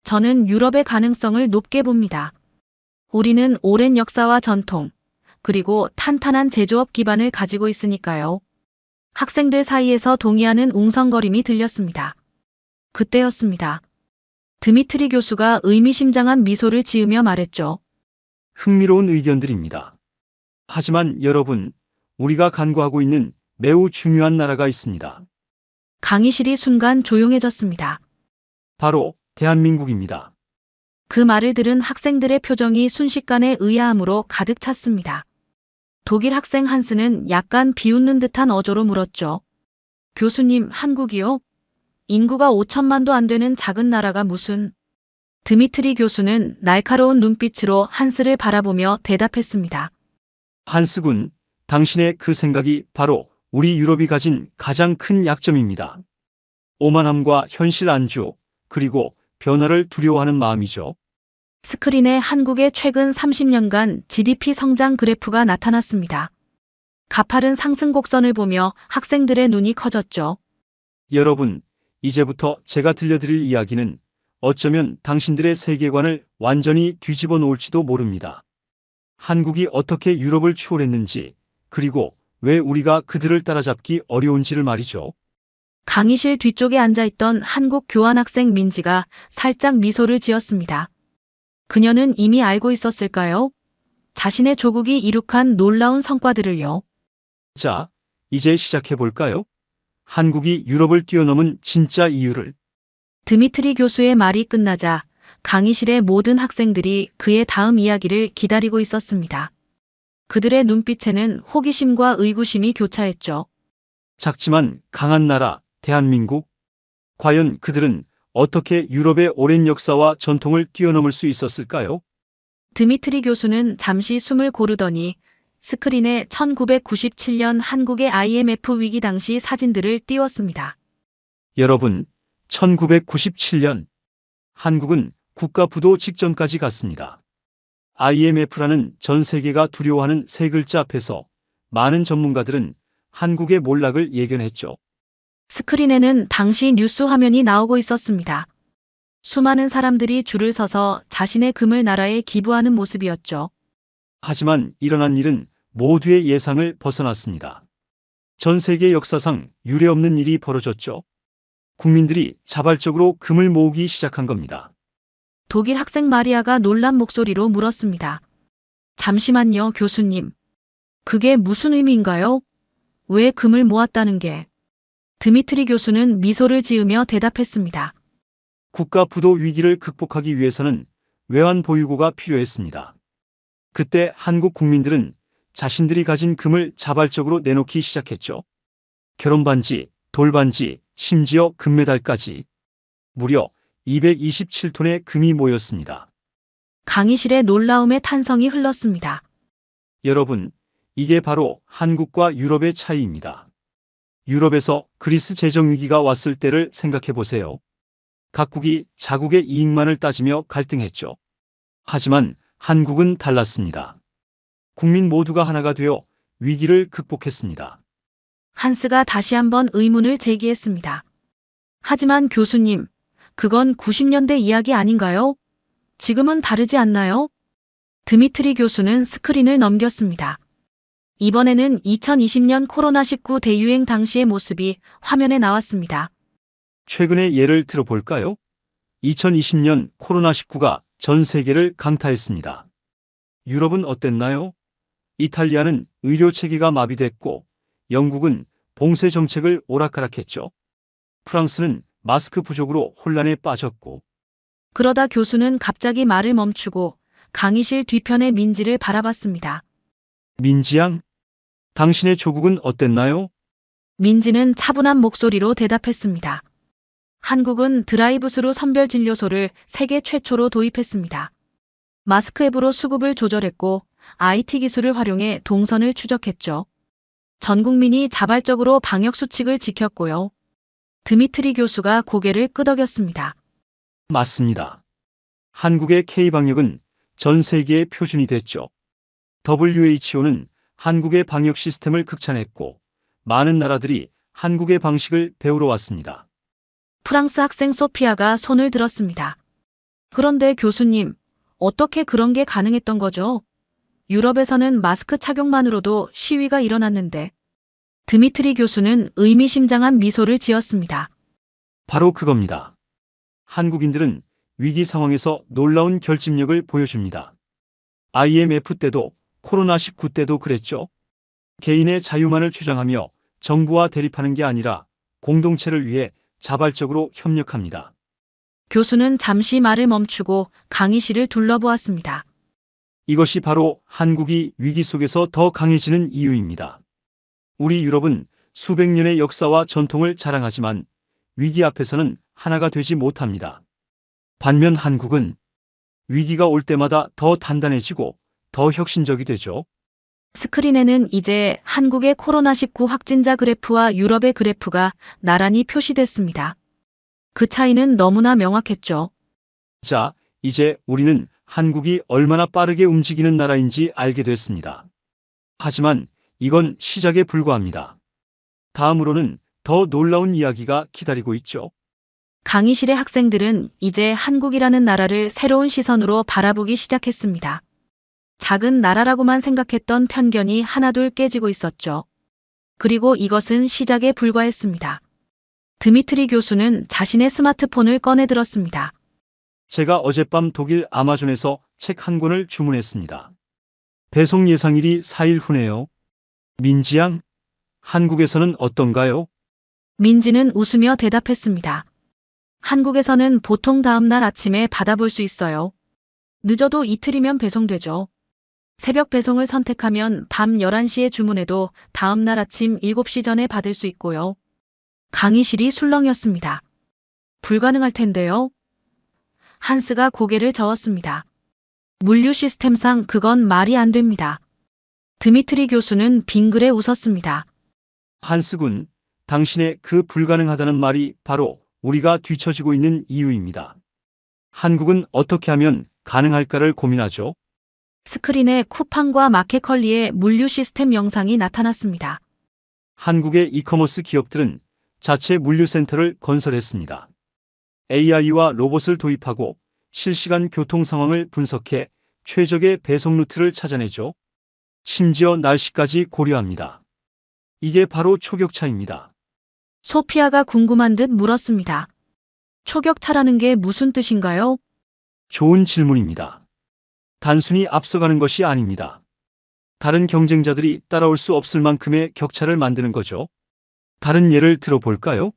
저는 유럽의 가능성을 높게 봅니다. 우리는 오랜 역사와 전통, 그리고 탄탄한 제조업 기반을 가지고 있으니까요. 학생들 사이에서 동의하는 웅성거림이 들렸습니다. 그때였습니다. 드미트리 교수가 의미심장한 미소를 지으며 말했죠. 흥미로운 의견들입니다. 하지만 여러분, 우리가 간구하고 있는 매우 중요한 나라가 있습니다. 강의실이 순간 조용해졌습니다. 바로 대한민국입니다. 그 말을 들은 학생들의 표정이 순식간에 의아함으로 가득 찼습니다. 독일 학생 한스는 약간 비웃는 듯한 어조로 물었죠. 교수님, 한국이요? 인구가 5천만도 안 되는 작은 나라가 무슨... 드미트리 교수는 날카로운 눈빛으로 한스를 바라보며 대답했습니다. 한스 군, 당신의 그 생각이 바로 우리 유럽이 가진 가장 큰 약점입니다. 오만함과 현실 안주, 그리고 변화를 두려워하는 마음이죠. 스크린에 한국의 최근 30년간 GDP 성장 그래프가 나타났습니다. 가파른 상승 곡선을 보며 학생들의 눈이 커졌죠. 여러분, 이제부터 제가 들려드릴 이야기는 어쩌면 당신들의 세계관을 완전히 뒤집어 놓을지도 모릅니다. 한국이 어떻게 유럽을 추월했는지, 그리고 왜 우리가 그들을 따라잡기 어려운지를 말이죠. 강의실 뒤쪽에 앉아있던 한국 교환학생 민지가 살짝 미소를 지었습니다. 그녀는 이미 알고 있었을까요? 자신의 조국이 이룩한 놀라운 성과들을요. 자, 이제 시작해볼까요? 한국이 유럽을 뛰어넘은 진짜 이유를. 드미트리 교수의 말이 끝나자 강의실의 모든 학생들이 그의 다음 이야기를 기다리고 있었습니다. 그들의 눈빛에는 호기심과 의구심이 교차했죠. 작지만 강한 나라, 대한민국. 과연 그들은 어떻게 유럽의 오랜 역사와 전통을 뛰어넘을 수 있었을까요? 드미트리 교수는 잠시 숨을 고르더니 스크린에 1997년 한국의 IMF 위기 당시 사진들을 띄웠습니다. 여러분, 1997년 한국은 국가 부도 직전까지 갔습니다. IMF라는 전 세계가 두려워하는 세 글자 앞에서 많은 전문가들은 한국의 몰락을 예견했죠. 스크린에는 당시 뉴스 화면이 나오고 있었습니다. 수많은 사람들이 줄을 서서 자신의 금을 나라에 기부하는 모습이었죠. 하지만 일어난 일은 모두의 예상을 벗어났습니다. 전 세계 역사상 유례없는 일이 벌어졌죠. 국민들이 자발적으로 금을 모으기 시작한 겁니다. 독일 학생 마리아가 놀란 목소리로 물었습니다. 잠시만요, 교수님. 그게 무슨 의미인가요? 왜 금을 모았다는 게? 드미트리 교수는 미소를 지으며 대답했습니다. 국가 부도 위기를 극복하기 위해서는 외환 보유고가 필요했습니다. 그때 한국 국민들은 자신들이 가진 금을 자발적으로 내놓기 시작했죠. 결혼반지, 돌반지, 심지어 금메달까지. 무려 227톤의 금이 모였습니다. 강의실에 놀라움의 탄성이 흘렀습니다. 여러분, 이게 바로 한국과 유럽의 차이입니다. 유럽에서 그리스 재정 위기가 왔을 때를 생각해 보세요. 각국이 자국의 이익만을 따지며 갈등했죠. 하지만 한국은 달랐습니다. 국민 모두가 하나가 되어 위기를 극복했습니다. 한스가 다시 한번 의문을 제기했습니다. 하지만 교수님, 그건 90년대 이야기 아닌가요? 지금은 다르지 않나요? 드미트리 교수는 스크린을 넘겼습니다. 이번에는 2020년 코로나19 대유행 당시의 모습이 화면에 나왔습니다. 최근의 예를 들어볼까요? 2020년 코로나19가 전 세계를 강타했습니다. 유럽은 어땠나요? 이탈리아는 의료 체계가 마비됐고, 영국은 봉쇄 정책을 오락가락했죠. 프랑스는 마스크 부족으로 혼란에 빠졌고. 그러다 교수는 갑자기 말을 멈추고 강의실 뒤편의 민지를 바라봤습니다. 민지양, 당신의 조국은 어땠나요? 민지는 차분한 목소리로 대답했습니다. 한국은 드라이브스루 선별 진료소를 세계 최초로 도입했습니다. 마스크 앱으로 수급을 조절했고 IT 기술을 활용해 동선을 추적했죠. 전 국민이 자발적으로 방역 수칙을 지켰고요. 드미트리 교수가 고개를 끄덕였습니다. 맞습니다. 한국의 K방역은 전 세계의 표준이 됐죠. WHO는 한국의 방역 시스템을 극찬했고, 많은 나라들이 한국의 방식을 배우러 왔습니다. 프랑스 학생 소피아가 손을 들었습니다. 그런데 교수님, 어떻게 그런 게 가능했던 거죠? 유럽에서는 마스크 착용만으로도 시위가 일어났는데 드미트리 교수는 의미심장한 미소를 지었습니다. 바로 그겁니다. 한국인들은 위기 상황에서 놀라운 결집력을 보여줍니다. IMF 때도 코로나19 때도 그랬죠. 개인의 자유만을 주장하며 정부와 대립하는 게 아니라 공동체를 위해 자발적으로 협력합니다. 교수는 잠시 말을 멈추고 강의실을 둘러보았습니다. 이것이 바로 한국이 위기 속에서 더 강해지는 이유입니다. 우리 유럽은 수백 년의 역사와 전통을 자랑하지만 위기 앞에서는 하나가 되지 못합니다. 반면 한국은 위기가 올 때마다 더 단단해지고 더 혁신적이 되죠. 스크린에는 이제 한국의 코로나19 확진자 그래프와 유럽의 그래프가 나란히 표시됐습니다. 그 차이는 너무나 명확했죠. 자, 이제 우리는 한국이 얼마나 빠르게 움직이는 나라인지 알게 됐습니다. 하지만 이건 시작에 불과합니다. 다음으로는 더 놀라운 이야기가 기다리고 있죠. 강의실의 학생들은 이제 한국이라는 나라를 새로운 시선으로 바라보기 시작했습니다. 작은 나라라고만 생각했던 편견이 하나둘 깨지고 있었죠. 그리고 이것은 시작에 불과했습니다. 드미트리 교수는 자신의 스마트폰을 꺼내 들었습니다. 제가 어젯밤 독일 아마존에서 책 한 권을 주문했습니다. 배송 예상일이 4일 후네요. 민지양, 한국에서는 어떤가요? 민지는 웃으며 대답했습니다. 한국에서는 보통 다음 날 아침에 받아볼 수 있어요. 늦어도 이틀이면 배송되죠. 새벽 배송을 선택하면 밤 11시에 주문해도 다음 날 아침 7시 전에 받을 수 있고요. 강의실이 술렁였습니다. 불가능할 텐데요. 한스가 고개를 저었습니다. 물류 시스템상 그건 말이 안 됩니다. 드미트리 교수는 빙그레 웃었습니다. 한스군, 당신의 그 불가능하다는 말이 바로 우리가 뒤처지고 있는 이유입니다. 한국은 어떻게 하면 가능할까를 고민하죠. 스크린에 쿠팡과 마켓컬리의 물류 시스템 영상이 나타났습니다. 한국의 이커머스 기업들은 자체 물류센터를 건설했습니다. AI와 로봇을 도입하고 실시간 교통 상황을 분석해 최적의 배송 루트를 찾아내죠. 심지어 날씨까지 고려합니다. 이게 바로 초격차입니다. 소피아가 궁금한 듯 물었습니다. 초격차라는 게 무슨 뜻인가요? 좋은 질문입니다. 단순히 앞서가는 것이 아닙니다. 다른 경쟁자들이 따라올 수 없을 만큼의 격차를 만드는 거죠. 다른 예를 들어볼까요?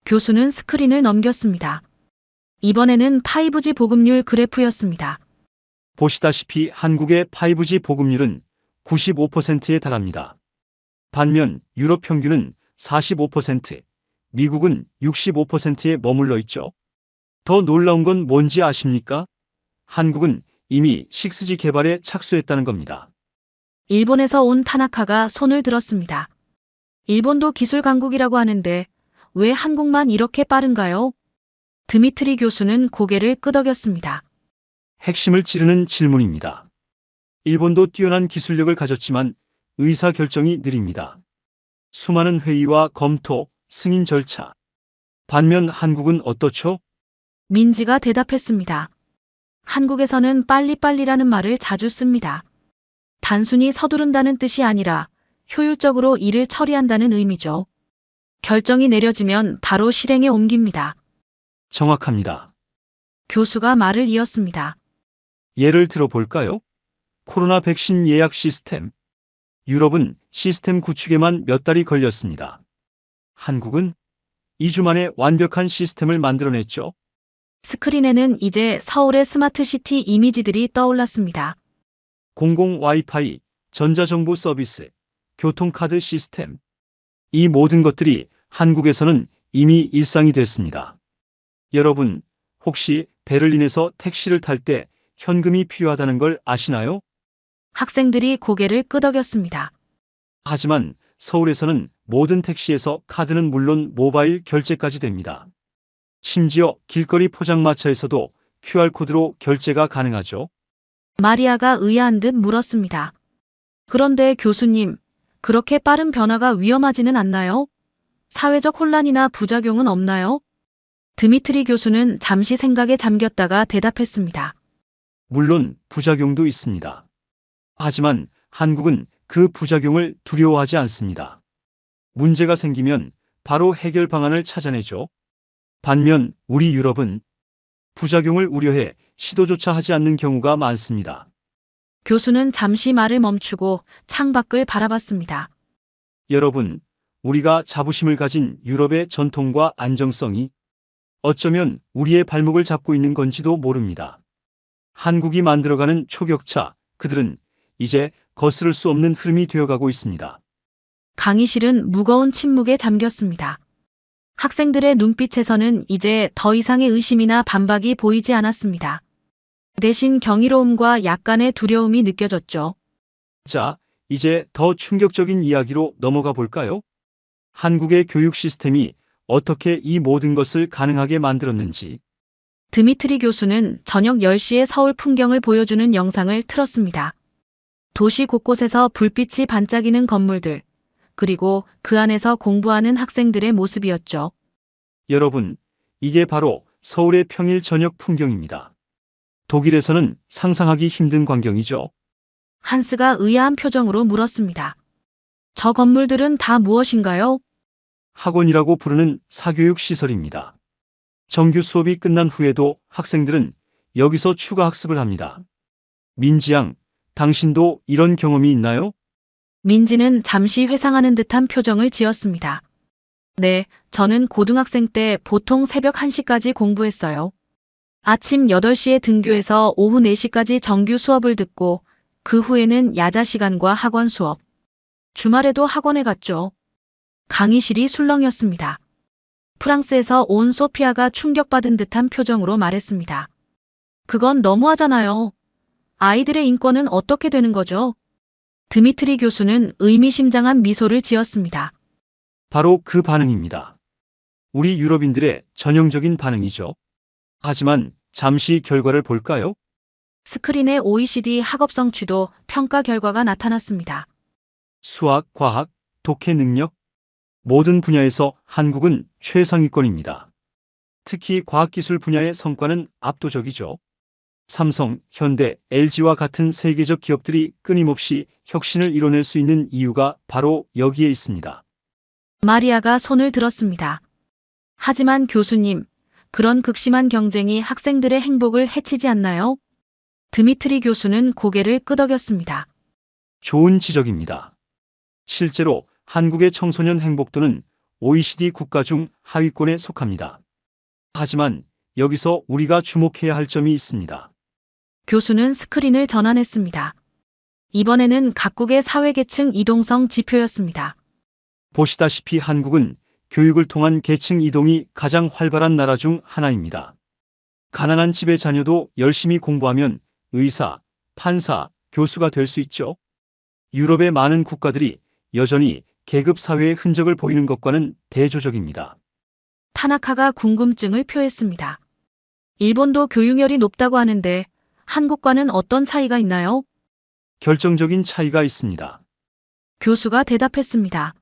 교수는 스크린을 넘겼습니다. 이번에는 5G 보급률 그래프였습니다. 보시다시피 한국의 5G 보급률은 95%에 달합니다. 반면 유럽 평균은 45%, 미국은 65%에 머물러 있죠. 더 놀라운 건 뭔지 아십니까? 한국은 이미 6G 개발에 착수했다는 겁니다. 일본에서 온 타나카가 손을 들었습니다. 일본도 기술 강국이라고 하는데 왜 한국만 이렇게 빠른가요? 드미트리 교수는 고개를 끄덕였습니다. 핵심을 찌르는 질문입니다. 일본도 뛰어난 기술력을 가졌지만 의사 결정이 느립니다. 수많은 회의와 검토, 승인 절차. 반면 한국은 어떻죠? 민지가 대답했습니다. 한국에서는 빨리빨리라는 말을 자주 씁니다. 단순히 서두른다는 뜻이 아니라 효율적으로 일을 처리한다는 의미죠. 결정이 내려지면 바로 실행에 옮깁니다. 정확합니다. 교수가 말을 이었습니다. 예를 들어볼까요? 코로나 백신 예약 시스템. 유럽은 시스템 구축에만 몇 달이 걸렸습니다. 한국은 2주 만에 완벽한 시스템을 만들어냈죠. 스크린에는 이제 서울의 스마트시티 이미지들이 떠올랐습니다. 공공 와이파이, 전자정보 서비스, 교통카드 시스템. 이 모든 것들이 한국에서는 이미 일상이 됐습니다. 여러분, 혹시 베를린에서 택시를 탈 때 현금이 필요하다는 걸 아시나요? 학생들이 고개를 끄덕였습니다. 하지만 서울에서는 모든 택시에서 카드는 물론 모바일 결제까지 됩니다. 심지어 길거리 포장마차에서도 QR코드로 결제가 가능하죠. 마리아가 의아한 듯 물었습니다. 그런데 교수님, 그렇게 빠른 변화가 위험하지는 않나요? 사회적 혼란이나 부작용은 없나요? 드미트리 교수는 잠시 생각에 잠겼다가 대답했습니다. 물론 부작용도 있습니다. 하지만 한국은 그 부작용을 두려워하지 않습니다. 문제가 생기면 바로 해결 방안을 찾아내죠. 반면 우리 유럽은 부작용을 우려해 시도조차 하지 않는 경우가 많습니다. 교수는 잠시 말을 멈추고 창밖을 바라봤습니다. 여러분, 우리가 자부심을 가진 유럽의 전통과 안정성이 어쩌면 우리의 발목을 잡고 있는 건지도 모릅니다. 한국이 만들어가는 초격차, 그들은 이제 거스를 수 없는 흐름이 되어가고 있습니다. 강의실은 무거운 침묵에 잠겼습니다. 학생들의 눈빛에서는 이제 더 이상의 의심이나 반박이 보이지 않았습니다. 대신 경이로움과 약간의 두려움이 느껴졌죠. 자, 이제 더 충격적인 이야기로 넘어가 볼까요? 한국의 교육 시스템이 어떻게 이 모든 것을 가능하게 만들었는지. 드미트리 교수는 저녁 10시에 서울 풍경을 보여주는 영상을 틀었습니다. 도시 곳곳에서 불빛이 반짝이는 건물들, 그리고 그 안에서 공부하는 학생들의 모습이었죠. 여러분, 이게 바로 서울의 평일 저녁 풍경입니다. 독일에서는 상상하기 힘든 광경이죠. 한스가 의아한 표정으로 물었습니다. 저 건물들은 다 무엇인가요? 학원이라고 부르는 사교육 시설입니다. 정규 수업이 끝난 후에도 학생들은 여기서 추가 학습을 합니다. 민지양, 당신도 이런 경험이 있나요? 민지는 잠시 회상하는 듯한 표정을 지었습니다. 네, 저는 고등학생 때 보통 새벽 1시까지 공부했어요. 아침 8시에 등교해서 오후 4시까지 정규 수업을 듣고 그 후에는 야자 시간과 학원 수업. 주말에도 학원에 갔죠. 강의실이 술렁였습니다. 프랑스에서 온 소피아가 충격받은 듯한 표정으로 말했습니다. 그건 너무하잖아요. 아이들의 인권은 어떻게 되는 거죠? 드미트리 교수는 의미심장한 미소를 지었습니다. 바로 그 반응입니다. 우리 유럽인들의 전형적인 반응이죠. 하지만 잠시 결과를 볼까요? 스크린에 OECD 학업 성취도 평가 결과가 나타났습니다. 수학, 과학, 독해 능력, 모든 분야에서 한국은 최상위권입니다. 특히 과학기술 분야의 성과는 압도적이죠. 삼성, 현대, LG와 같은 세계적 기업들이 끊임없이 혁신을 이뤄낼 수 있는 이유가 바로 여기에 있습니다. 마리아가 손을 들었습니다. 하지만 교수님, 그런 극심한 경쟁이 학생들의 행복을 해치지 않나요? 드미트리 교수는 고개를 끄덕였습니다. 좋은 지적입니다. 실제로 한국의 청소년 행복도는 OECD 국가 중 하위권에 속합니다. 하지만 여기서 우리가 주목해야 할 점이 있습니다. 교수는 스크린을 전환했습니다. 이번에는 각국의 사회계층 이동성 지표였습니다. 보시다시피 한국은 교육을 통한 계층 이동이 가장 활발한 나라 중 하나입니다. 가난한 집의 자녀도 열심히 공부하면 의사, 판사, 교수가 될 수 있죠. 유럽의 많은 국가들이 여전히 계급 사회의 흔적을 보이는 것과는 대조적입니다. 타나카가 궁금증을 표했습니다. 일본도 교육열이 높다고 하는데 한국과는 어떤 차이가 있나요? 결정적인 차이가 있습니다. 교수가 대답했습니다.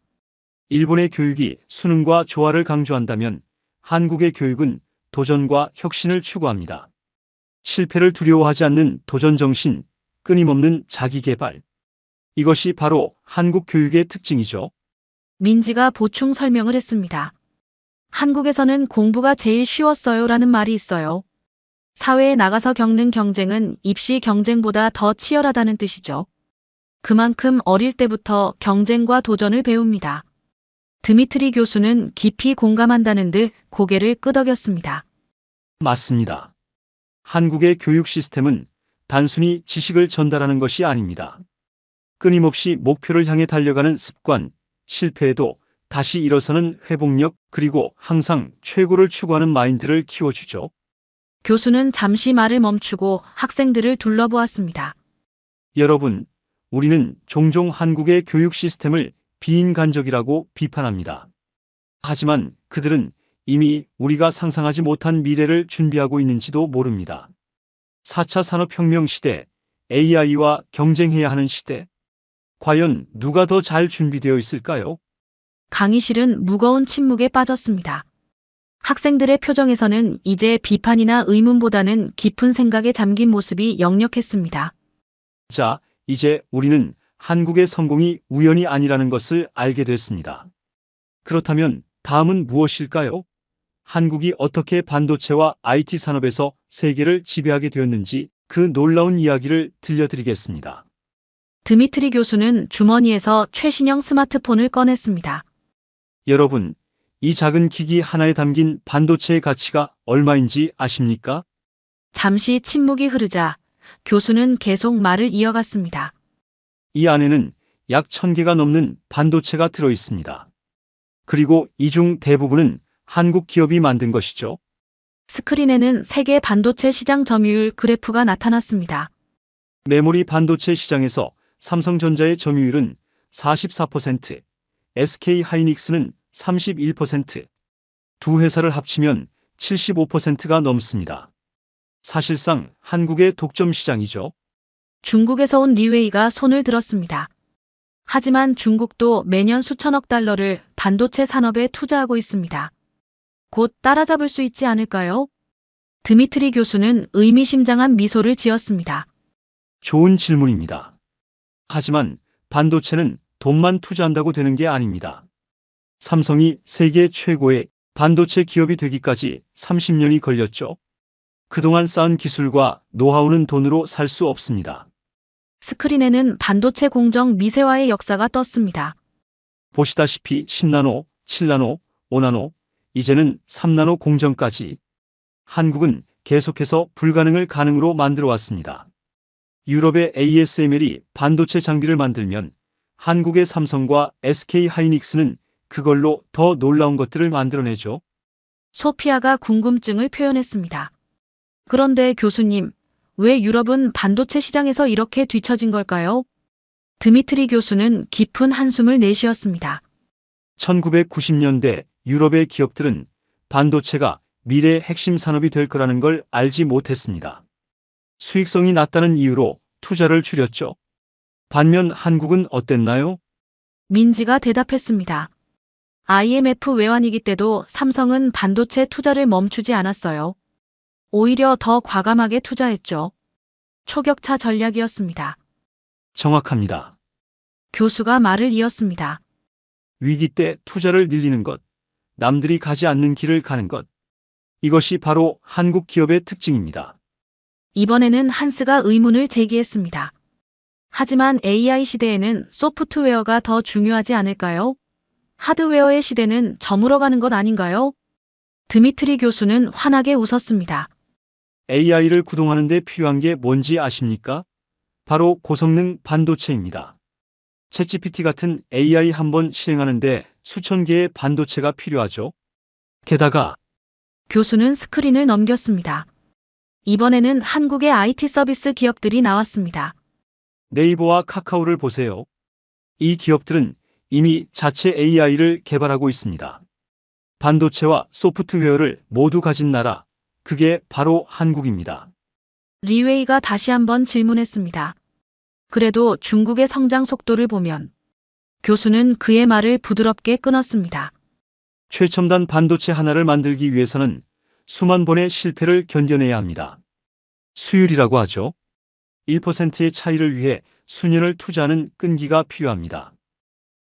일본의 교육이 수능과 조화를 강조한다면 한국의 교육은 도전과 혁신을 추구합니다. 실패를 두려워하지 않는 도전 정신, 끊임없는 자기 개발. 이것이 바로 한국 교육의 특징이죠. 민지가 보충 설명을 했습니다. 한국에서는 공부가 제일 쉬웠어요라는 말이 있어요. 사회에 나가서 겪는 경쟁은 입시 경쟁보다 더 치열하다는 뜻이죠. 그만큼 어릴 때부터 경쟁과 도전을 배웁니다. 드미트리 교수는 깊이 공감한다는 듯 고개를 끄덕였습니다. 맞습니다. 한국의 교육 시스템은 단순히 지식을 전달하는 것이 아닙니다. 끊임없이 목표를 향해 달려가는 습관, 실패에도 다시 일어서는 회복력, 그리고 항상 최고를 추구하는 마인드를 키워주죠. 교수는 잠시 말을 멈추고 학생들을 둘러보았습니다. 여러분, 우리는 종종 한국의 교육 시스템을 비인간적이라고 비판합니다. 하지만 그들은 이미 우리가 상상하지 못한 미래를 준비하고 있는지도 모릅니다. 4차 산업혁명 시대, AI와 경쟁해야 하는 시대. 과연 누가 더 잘 준비되어 있을까요? 강의실은 무거운 침묵에 빠졌습니다. 학생들의 표정에서는 이제 비판이나 의문보다는 깊은 생각에 잠긴 모습이 역력했습니다. 자, 이제 우리는 한국의 성공이 우연이 아니라는 것을 알게 됐습니다. 그렇다면 다음은 무엇일까요? 한국이 어떻게 반도체와 IT 산업에서 세계를 지배하게 되었는지 그 놀라운 이야기를 들려드리겠습니다. 드미트리 교수는 주머니에서 최신형 스마트폰을 꺼냈습니다. 여러분, 이 작은 기기 하나에 담긴 반도체의 가치가 얼마인지 아십니까? 잠시 침묵이 흐르자 교수는 계속 말을 이어갔습니다. 이 안에는 약 1000개가 넘는 반도체가 들어 있습니다. 그리고 이 중 대부분은 한국 기업이 만든 것이죠. 스크린에는 세계 반도체 시장 점유율 그래프가 나타났습니다. 메모리 반도체 시장에서 삼성전자의 점유율은 44%, SK 하이닉스는 31%, 두 회사를 합치면 75%가 넘습니다. 사실상 한국의 독점 시장이죠. 중국에서 온 리웨이가 손을 들었습니다. 하지만 중국도 매년 수천억 달러를 반도체 산업에 투자하고 있습니다. 곧 따라잡을 수 있지 않을까요? 드미트리 교수는 의미심장한 미소를 지었습니다. 좋은 질문입니다. 하지만 반도체는 돈만 투자한다고 되는 게 아닙니다. 삼성이 세계 최고의 반도체 기업이 되기까지 30년이 걸렸죠. 그동안 쌓은 기술과 노하우는 돈으로 살 수 없습니다. 스크린에는 반도체 공정 미세화의 역사가 떴습니다. 보시다시피 10나노, 7나노, 5나노, 이제는 3나노 공정까지 한국은 계속해서 불가능을 가능으로 만들어 왔습니다. 유럽의 ASML이 반도체 장비를 만들면 한국의 삼성과 SK 하이닉스는 그걸로 더 놀라운 것들을 만들어내죠. 소피아가 궁금증을 표현했습니다. 그런데 교수님, 왜 유럽은 반도체 시장에서 이렇게 뒤처진 걸까요? 드미트리 교수는 깊은 한숨을 내쉬었습니다. 1990년대 유럽의 기업들은 반도체가 미래의 핵심 산업이 될 거라는 걸 알지 못했습니다. 수익성이 낮다는 이유로 투자를 줄였죠. 반면 한국은 어땠나요? 민지가 대답했습니다. IMF 외환위기 때도 삼성은 반도체 투자를 멈추지 않았어요. 오히려 더 과감하게 투자했죠. 초격차 전략이었습니다. 정확합니다. 교수가 말을 이었습니다. 위기 때 투자를 늘리는 것, 남들이 가지 않는 길을 가는 것. 이것이 바로 한국 기업의 특징입니다. 이번에는 한스가 의문을 제기했습니다. 하지만 AI 시대에는 소프트웨어가 더 중요하지 않을까요? 하드웨어의 시대는 저물어가는 것 아닌가요? 드미트리 교수는 환하게 웃었습니다. AI를 구동하는 데 필요한 게 뭔지 아십니까? 바로 고성능 반도체입니다. 챗GPT 같은 AI 한번 실행하는데 수천 개의 반도체가 필요하죠. 게다가 교수는 스크린을 넘겼습니다. 이번에는 한국의 IT 서비스 기업들이 나왔습니다. 네이버와 카카오를 보세요. 이 기업들은 이미 자체 AI를 개발하고 있습니다. 반도체와 소프트웨어를 모두 가진 나라, 그게 바로 한국입니다. 리웨이가 다시 한번 질문했습니다. 그래도 중국의 성장 속도를 보면 교수는 그의 말을 부드럽게 끊었습니다. 최첨단 반도체 하나를 만들기 위해서는 수만 번의 실패를 견뎌내야 합니다. 수율이라고 하죠. 1%의 차이를 위해 수년을 투자하는 끈기가 필요합니다.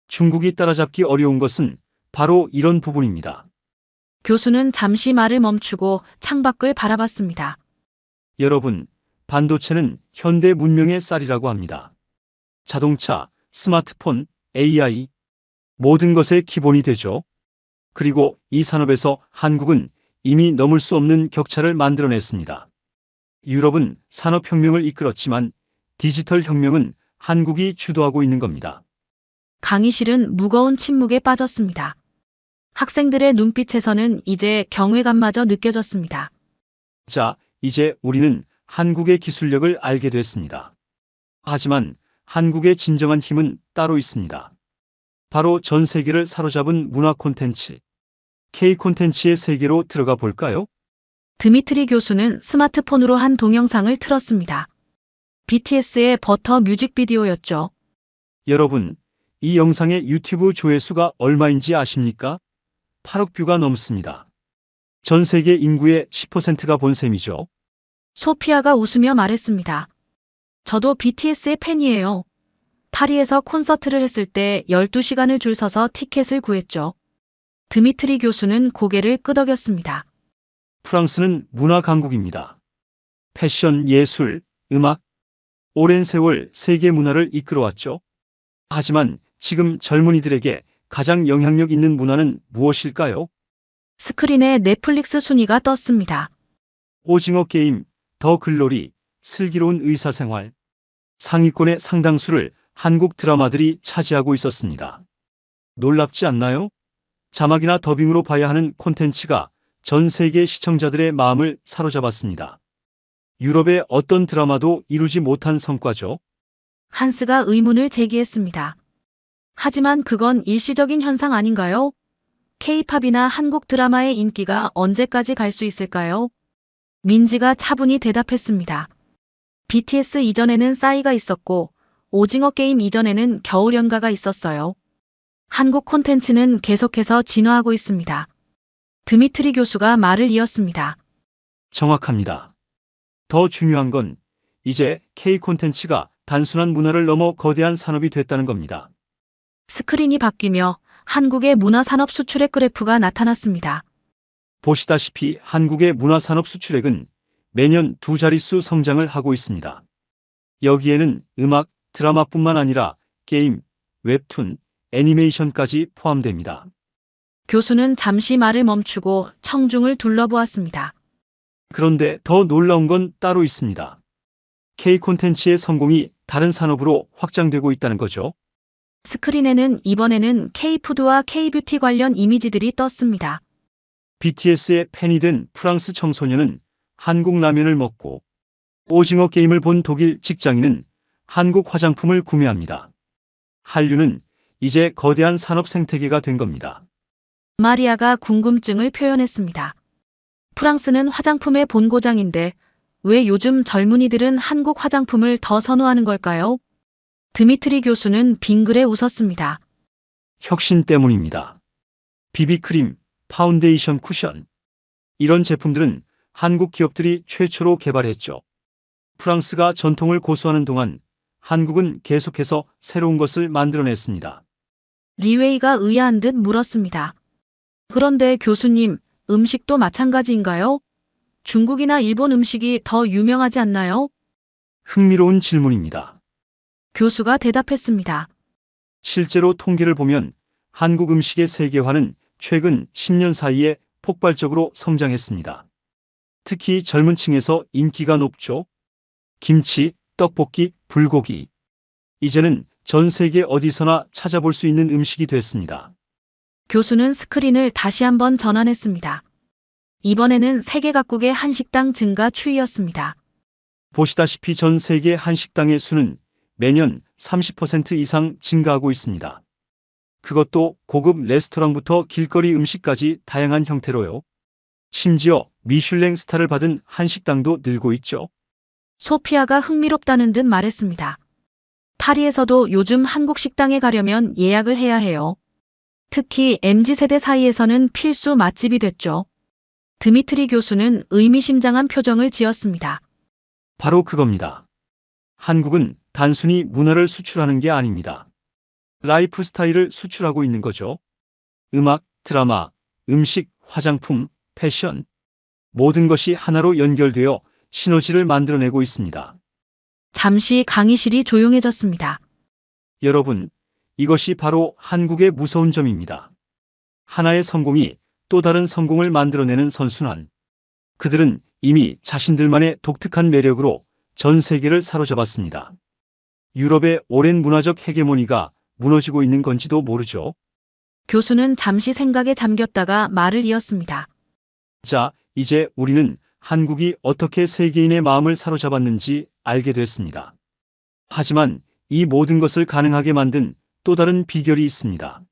중국이 따라잡기 어려운 것은 바로 이런 부분입니다. 교수는 잠시 말을 멈추고 창밖을 바라봤습니다. 여러분, 반도체는 현대 문명의 쌀이라고 합니다. 자동차, 스마트폰, AI, 모든 것의 기본이 되죠. 그리고 이 산업에서 한국은 이미 넘을 수 없는 격차를 만들어냈습니다. 유럽은 산업혁명을 이끌었지만 디지털 혁명은 한국이 주도하고 있는 겁니다. 강의실은 무거운 침묵에 빠졌습니다. 학생들의 눈빛에서는 이제 경외감마저 느껴졌습니다. 자, 이제 우리는 한국의 기술력을 알게 됐습니다. 하지만 한국의 진정한 힘은 따로 있습니다. 바로 전 세계를 사로잡은 문화 콘텐츠, K 콘텐츠의 세계로 들어가 볼까요? 드미트리 교수는 스마트폰으로 한 동영상을 틀었습니다. BTS의 버터 뮤직비디오였죠. 여러분, 이 영상의 유튜브 조회수가 얼마인지 아십니까? 8억 뷰가 넘습니다. 전 세계 인구의 10%가 본 셈이죠. 소피아가 웃으며 말했습니다. 저도 BTS의 팬이에요. 파리에서 콘서트를 했을 때 12시간을 줄 서서 티켓을 구했죠. 드미트리 교수는 고개를 끄덕였습니다. 프랑스는 문화 강국입니다. 패션, 예술, 음악, 오랜 세월 세계 문화를 이끌어왔죠. 하지만 지금 젊은이들에게 가장 영향력 있는 문화는 무엇일까요? 스크린에 넷플릭스 순위가 떴습니다. 오징어 게임, 더 글로리, 슬기로운 의사생활. 상위권의 상당수를 한국 드라마들이 차지하고 있었습니다. 놀랍지 않나요? 자막이나 더빙으로 봐야 하는 콘텐츠가 전 세계 시청자들의 마음을 사로잡았습니다. 유럽의 어떤 드라마도 이루지 못한 성과죠. 한스가 의문을 제기했습니다. 하지만 그건 일시적인 현상 아닌가요? K-팝이나 한국 드라마의 인기가 언제까지 갈 수 있을까요? 민지가 차분히 대답했습니다. BTS 이전에는 싸이가 있었고 오징어 게임 이전에는 겨울연가가 있었어요. 한국 콘텐츠는 계속해서 진화하고 있습니다. 드미트리 교수가 말을 이었습니다. 정확합니다. 더 중요한 건 이제 K 콘텐츠가 단순한 문화를 넘어 거대한 산업이 됐다는 겁니다. 스크린이 바뀌며 한국의 문화산업 수출액 그래프가 나타났습니다. 보시다시피 한국의 문화산업 수출액은 매년 두 자릿수 성장을 하고 있습니다. 여기에는 음악, 드라마뿐만 아니라 게임, 웹툰, 애니메이션까지 포함됩니다. 교수는 잠시 말을 멈추고 청중을 둘러보았습니다. 그런데 더 놀라운 건 따로 있습니다. K 콘텐츠의 성공이 다른 산업으로 확장되고 있다는 거죠. 스크린에는 이번에는 K-푸드와 K-뷰티 관련 이미지들이 떴습니다. BTS의 팬이 된 프랑스 청소년은 한국 라면을 먹고 오징어 게임을 본 독일 직장인은 한국 화장품을 구매합니다. 한류는 이제 거대한 산업 생태계가 된 겁니다. 마리아가 궁금증을 표현했습니다. 프랑스는 화장품의 본고장인데 왜 요즘 젊은이들은 한국 화장품을 더 선호하는 걸까요? 드미트리 교수는 빙그레 웃었습니다. 혁신 때문입니다. 비비크림, 파운데이션 쿠션. 이런 제품들은 한국 기업들이 최초로 개발했죠. 프랑스가 전통을 고수하는 동안 한국은 계속해서 새로운 것을 만들어냈습니다. 리웨이가 의아한 듯 물었습니다. 그런데 교수님, 음식도 마찬가지인가요? 중국이나 일본 음식이 더 유명하지 않나요? 흥미로운 질문입니다. 교수가 대답했습니다. 실제로 통계를 보면 한국 음식의 세계화는 최근 10년 사이에 폭발적으로 성장했습니다. 특히 젊은 층에서 인기가 높죠. 김치, 떡볶이, 불고기. 이제는 전 세계 어디서나 찾아볼 수 있는 음식이 됐습니다. 교수는 스크린을 다시 한번 전환했습니다. 이번에는 세계 각국의 한식당 증가 추이였습니다. 보시다시피 전 세계 한식당의 수는 매년 30% 이상 증가하고 있습니다. 그것도 고급 레스토랑부터 길거리 음식까지 다양한 형태로요. 심지어 미슐랭 스타를 받은 한식당도 늘고 있죠. 소피아가 흥미롭다는 듯 말했습니다. 파리에서도 요즘 한국 식당에 가려면 예약을 해야 해요. 특히 MZ세대 사이에서는 필수 맛집이 됐죠. 드미트리 교수는 의미심장한 표정을 지었습니다. 바로 그겁니다. 한국은 단순히 문화를 수출하는 게 아닙니다. 라이프 스타일을 수출하고 있는 거죠. 음악, 드라마, 음식, 화장품, 패션. 모든 것이 하나로 연결되어 시너지를 만들어내고 있습니다. 잠시 강의실이 조용해졌습니다. 여러분, 이것이 바로 한국의 무서운 점입니다. 하나의 성공이 또 다른 성공을 만들어내는 선순환. 그들은 이미 자신들만의 독특한 매력으로 전 세계를 사로잡았습니다. 유럽의 오랜 문화적 헤게모니가 무너지고 있는 건지도 모르죠. 교수는 잠시 생각에 잠겼다가 말을 이었습니다. 자, 이제 우리는 한국이 어떻게 세계인의 마음을 사로잡았는지 알게 됐습니다. 하지만 이 모든 것을 가능하게 만든 또 다른 비결이 있습니다.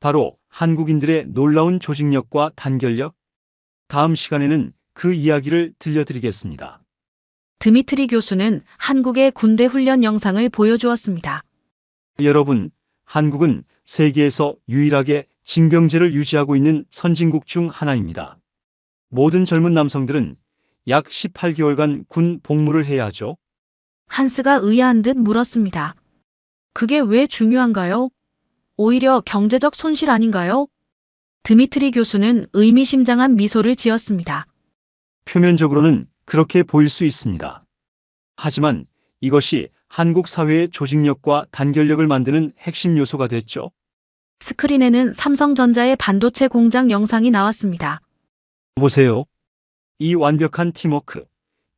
바로 한국인들의 놀라운 조직력과 단결력. 다음 시간에는 그 이야기를 들려드리겠습니다. 드미트리 교수는 한국의 군대 훈련 영상을 보여주었습니다. 여러분, 한국은 세계에서 유일하게 징병제를 유지하고 있는 선진국 중 하나입니다. 모든 젊은 남성들은 약 18개월간 군 복무를 해야 하죠. 한스가 의아한 듯 물었습니다. 그게 왜 중요한가요? 오히려 경제적 손실 아닌가요? 드미트리 교수는 의미심장한 미소를 지었습니다. 표면적으로는 그렇게 보일 수 있습니다. 하지만 이것이 한국 사회의 조직력과 단결력을 만드는 핵심 요소가 됐죠. 스크린에는 삼성전자의 반도체 공장 영상이 나왔습니다. 보세요. 이 완벽한 팀워크,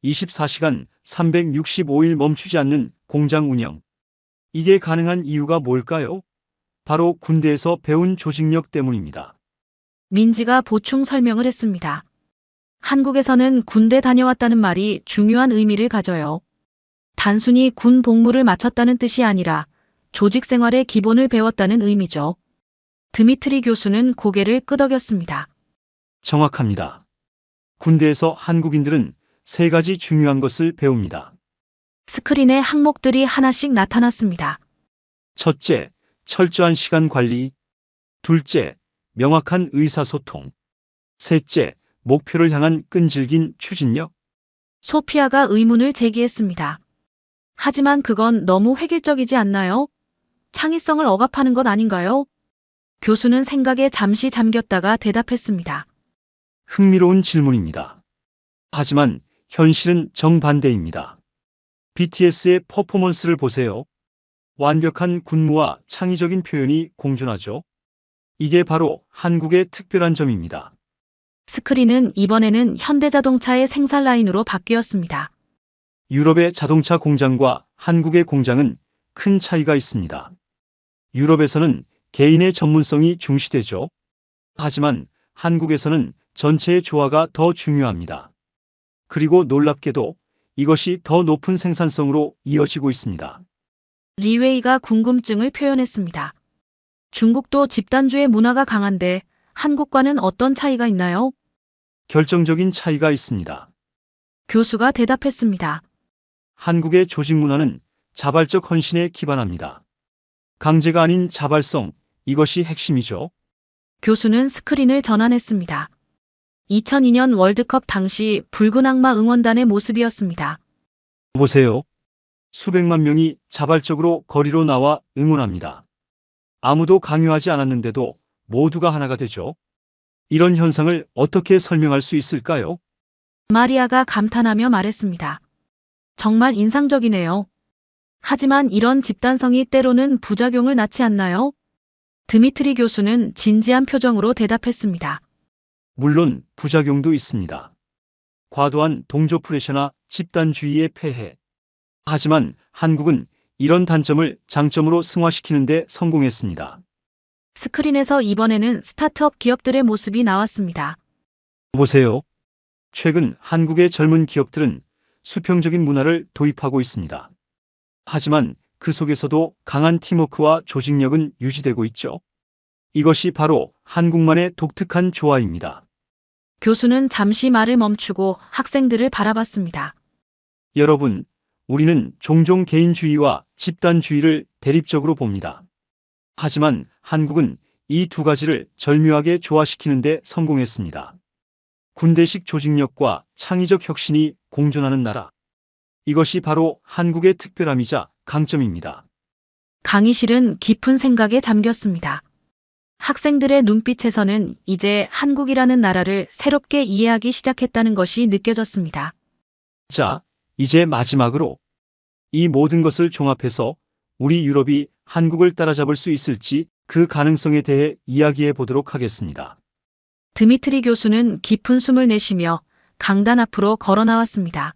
24시간 365일 멈추지 않는 공장 운영. 이게 가능한 이유가 뭘까요? 바로 군대에서 배운 조직력 때문입니다. 민지가 보충 설명을 했습니다. 한국에서는 군대 다녀왔다는 말이 중요한 의미를 가져요. 단순히 군 복무를 마쳤다는 뜻이 아니라 조직 생활의 기본을 배웠다는 의미죠. 드미트리 교수는 고개를 끄덕였습니다. 정확합니다. 군대에서 한국인들은 세 가지 중요한 것을 배웁니다. 스크린에 항목들이 하나씩 나타났습니다. 첫째, 철저한 시간 관리. 둘째, 명확한 의사소통. 셋째, 목표를 향한 끈질긴 추진력. 소피아가 의문을 제기했습니다. 하지만 그건 너무 획일적이지 않나요? 창의성을 억압하는 것 아닌가요? 교수는 생각에 잠시 잠겼다가 대답했습니다. 흥미로운 질문입니다. 하지만 현실은 정반대입니다. BTS의 퍼포먼스를 보세요. 완벽한 군무와 창의적인 표현이 공존하죠. 이게 바로 한국의 특별한 점입니다. 스크린은 이번에는 현대자동차의 생산 라인으로 바뀌었습니다. 유럽의 자동차 공장과 한국의 공장은 큰 차이가 있습니다. 유럽에서는 개인의 전문성이 중시되죠. 하지만 한국에서는 전체의 조화가 더 중요합니다. 그리고 놀랍게도 이것이 더 높은 생산성으로 이어지고 있습니다. 리웨이가 궁금증을 표현했습니다. 중국도 집단주의 문화가 강한데 한국과는 어떤 차이가 있나요? 결정적인 차이가 있습니다. 교수가 대답했습니다. 한국의 조직 문화는 자발적 헌신에 기반합니다. 강제가 아닌 자발성, 이것이 핵심이죠. 교수는 스크린을 전환했습니다. 2002년 월드컵 당시 붉은 악마 응원단의 모습이었습니다. 보세요. 수백만 명이 자발적으로 거리로 나와 응원합니다. 아무도 강요하지 않았는데도 모두가 하나가 되죠. 이런 현상을 어떻게 설명할 수 있을까요? 마리아가 감탄하며 말했습니다. 정말 인상적이네요. 하지만 이런 집단성이 때로는 부작용을 낳지 않나요? 드미트리 교수는 진지한 표정으로 대답했습니다. 물론 부작용도 있습니다. 과도한 동조 프레셔나 집단주의의 폐해. 하지만 한국은 이런 단점을 장점으로 승화시키는 데 성공했습니다. 스크린에서 이번에는 스타트업 기업들의 모습이 나왔습니다. 보세요. 최근 한국의 젊은 기업들은 수평적인 문화를 도입하고 있습니다. 하지만 그 속에서도 강한 팀워크와 조직력은 유지되고 있죠. 이것이 바로 한국만의 독특한 조화입니다. 교수는 잠시 말을 멈추고 학생들을 바라봤습니다. 여러분, 우리는 종종 개인주의와 집단주의를 대립적으로 봅니다. 하지만 한국은 이 두 가지를 절묘하게 조화시키는 데 성공했습니다. 군대식 조직력과 창의적 혁신이 공존하는 나라. 이것이 바로 한국의 특별함이자 강점입니다. 강의실은 깊은 생각에 잠겼습니다. 학생들의 눈빛에서는 이제 한국이라는 나라를 새롭게 이해하기 시작했다는 것이 느껴졌습니다. 자, 이제 마지막으로 이 모든 것을 종합해서 우리 유럽이 한국을 따라잡을 수 있을지 그 가능성에 대해 이야기해 보도록 하겠습니다. 드미트리 교수는 깊은 숨을 내쉬며 강단 앞으로 걸어 나왔습니다.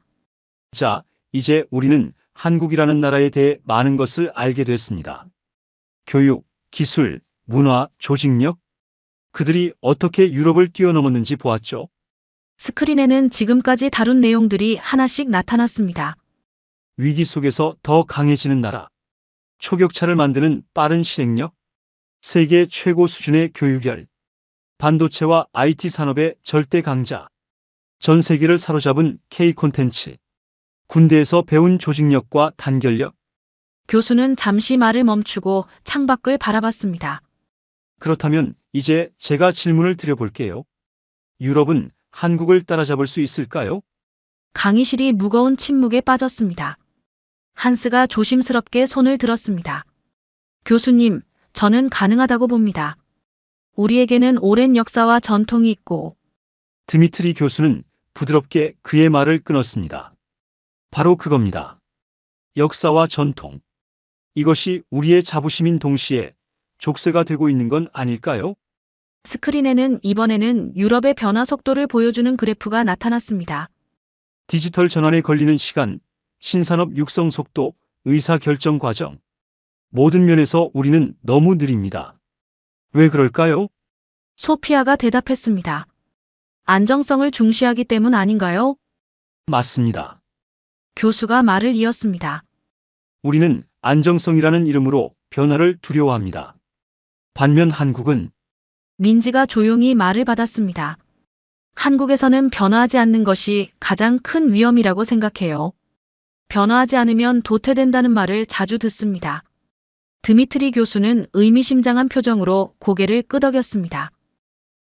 자, 이제 우리는 한국이라는 나라에 대해 많은 것을 알게 됐습니다. 교육, 기술, 문화, 조직력. 그들이 어떻게 유럽을 뛰어넘었는지 보았죠. 스크린에는 지금까지 다룬 내용들이 하나씩 나타났습니다. 위기 속에서 더 강해지는 나라. 초격차를 만드는 빠른 실행력. 세계 최고 수준의 교육열. 반도체와 IT 산업의 절대 강자. 전 세계를 사로잡은 K 콘텐츠. 군대에서 배운 조직력과 단결력. 교수는 잠시 말을 멈추고 창밖을 바라봤습니다. 그렇다면 이제 제가 질문을 드려볼게요. 유럽은 한국을 따라잡을 수 있을까요? 강의실이 무거운 침묵에 빠졌습니다. 한스가 조심스럽게 손을 들었습니다. 교수님, 저는 가능하다고 봅니다. 우리에게는 오랜 역사와 전통이 있고, 드미트리 교수는 부드럽게 그의 말을 끊었습니다. 바로 그겁니다. 역사와 전통. 이것이 우리의 자부심인 동시에 족쇄가 되고 있는 건 아닐까요? 스크린에는 이번에는 유럽의 변화 속도를 보여주는 그래프가 나타났습니다. 디지털 전환에 걸리는 시간, 신산업 육성 속도, 의사결정 과정. 모든 면에서 우리는 너무 느립니다. 왜 그럴까요? 소피아가 대답했습니다. 안정성을 중시하기 때문 아닌가요? 맞습니다. 교수가 말을 이었습니다. 우리는 안정성이라는 이름으로 변화를 두려워합니다. 반면 한국은 민지가 조용히 말을 받았습니다. 한국에서는 변화하지 않는 것이 가장 큰 위험이라고 생각해요. 변화하지 않으면 도태된다는 말을 자주 듣습니다. 드미트리 교수는 의미심장한 표정으로 고개를 끄덕였습니다.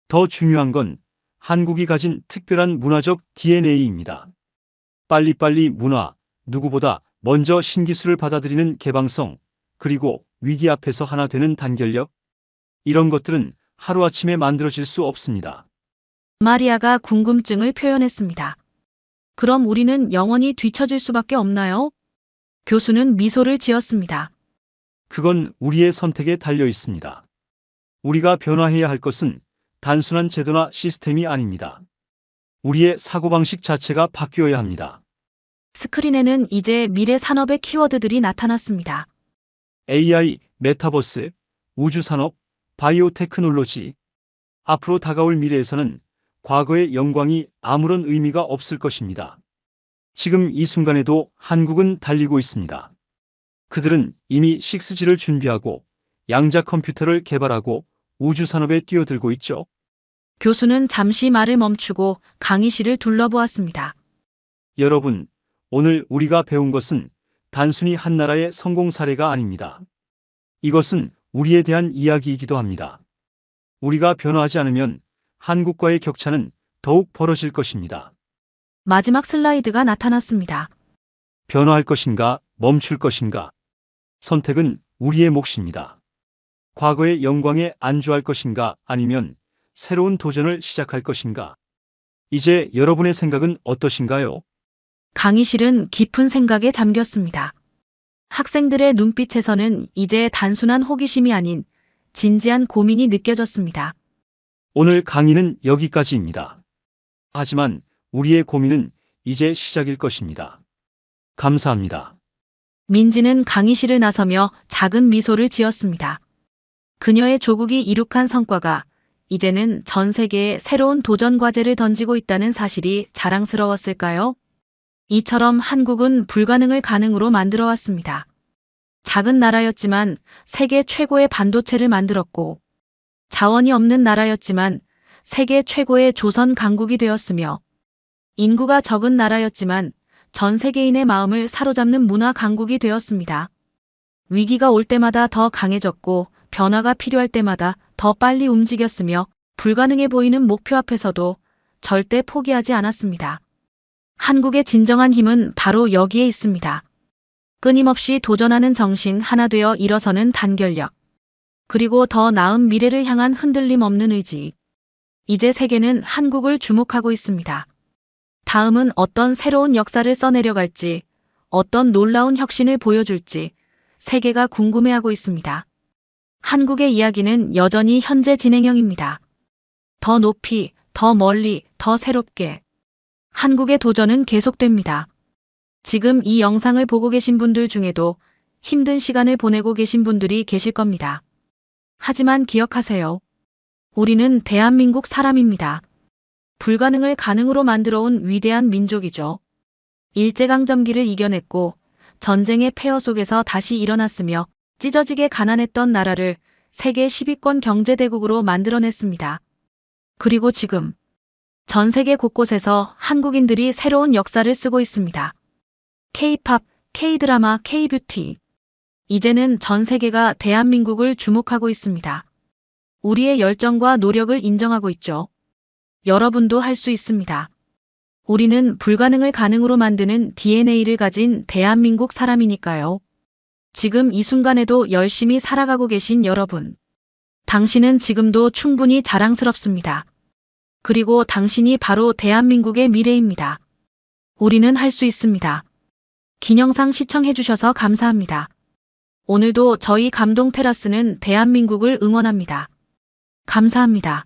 더 중요한 건 한국이 가진 특별한 문화적 DNA입니다. 빨리빨리 문화, 누구보다 먼저 신기술을 받아들이는 개방성, 그리고 위기 앞에서 하나 되는 단결력. 이런 것들은 하루아침에 만들어질 수 없습니다. 마리아가 궁금증을 표현했습니다. 그럼 우리는 영원히 뒤처질 수밖에 없나요? 교수는 미소를 지었습니다. 그건 우리의 선택에 달려 있습니다. 우리가 변화해야 할 것은 단순한 제도나 시스템이 아닙니다. 우리의 사고방식 자체가 바뀌어야 합니다. 스크린에는 이제 미래 산업의 키워드들이 나타났습니다. AI, 메타버스, 우주산업, 바이오테크놀로지. 앞으로 다가올 미래에서는 과거의 영광이 아무런 의미가 없을 것입니다. 지금 이 순간에도 한국은 달리고 있습니다. 그들은 이미 6G를 준비하고 양자 컴퓨터를 개발하고 우주산업에 뛰어들고 있죠. 교수는 잠시 말을 멈추고 강의실을 둘러보았습니다. 여러분, 오늘 우리가 배운 것은 단순히 한 나라의 성공 사례가 아닙니다. 이것은 우리에 대한 이야기이기도 합니다. 우리가 변화하지 않으면 한국과의 격차는 더욱 벌어질 것입니다. 마지막 슬라이드가 나타났습니다. 변화할 것인가, 멈출 것인가. 선택은 우리의 몫입니다. 과거의 영광에 안주할 것인가, 아니면 새로운 도전을 시작할 것인가. 이제 여러분의 생각은 어떠신가요? 강의실은 깊은 생각에 잠겼습니다. 학생들의 눈빛에서는 이제 단순한 호기심이 아닌 진지한 고민이 느껴졌습니다. 오늘 강의는 여기까지입니다. 하지만 우리의 고민은 이제 시작일 것입니다. 감사합니다. 민지는 강의실을 나서며 작은 미소를 지었습니다. 그녀의 조국이 이룩한 성과가 이제는 전 세계에 새로운 도전 과제를 던지고 있다는 사실이 자랑스러웠을까요? 이처럼 한국은 불가능을 가능으로 만들어 왔습니다. 작은 나라였지만 세계 최고의 반도체를 만들었고, 자원이 없는 나라였지만 세계 최고의 조선 강국이 되었으며, 인구가 적은 나라였지만 전 세계인의 마음을 사로잡는 문화 강국이 되었습니다. 위기가 올 때마다 더 강해졌고, 변화가 필요할 때마다 더 빨리 움직였으며, 불가능해 보이는 목표 앞에서도 절대 포기하지 않았습니다. 한국의 진정한 힘은 바로 여기에 있습니다. 끊임없이 도전하는 정신, 하나 되어 일어서는 단결력, 그리고 더 나은 미래를 향한 흔들림 없는 의지. 이제 세계는 한국을 주목하고 있습니다. 다음은 어떤 새로운 역사를 써내려갈지, 어떤 놀라운 혁신을 보여줄지 세계가 궁금해하고 있습니다. 한국의 이야기는 여전히 현재 진행형입니다. 더 높이, 더 멀리, 더 새롭게. 한국의 도전은 계속됩니다. 지금 이 영상을 보고 계신 분들 중에도 힘든 시간을 보내고 계신 분들이 계실 겁니다. 하지만 기억하세요. 우리는 대한민국 사람입니다. 불가능을 가능으로 만들어 온 위대한 민족이죠. 일제강점기를 이겨냈고 전쟁의 폐허 속에서 다시 일어났으며 찢어지게 가난했던 나라를 세계 10위권 경제대국으로 만들어냈습니다. 그리고 지금 전 세계 곳곳에서 한국인들이 새로운 역사를 쓰고 있습니다. K-팝, K-드라마, K-뷰티. 이제는 전 세계가 대한민국을 주목하고 있습니다. 우리의 열정과 노력을 인정하고 있죠. 여러분도 할 수 있습니다. 우리는 불가능을 가능으로 만드는 DNA를 가진 대한민국 사람이니까요. 지금 이 순간에도 열심히 살아가고 계신 여러분. 당신은 지금도 충분히 자랑스럽습니다. 그리고 당신이 바로 대한민국의 미래입니다. 우리는 할 수 있습니다. 긴 영상 시청해주셔서 감사합니다. 오늘도 저희 감동 테라스는 대한민국을 응원합니다. 감사합니다.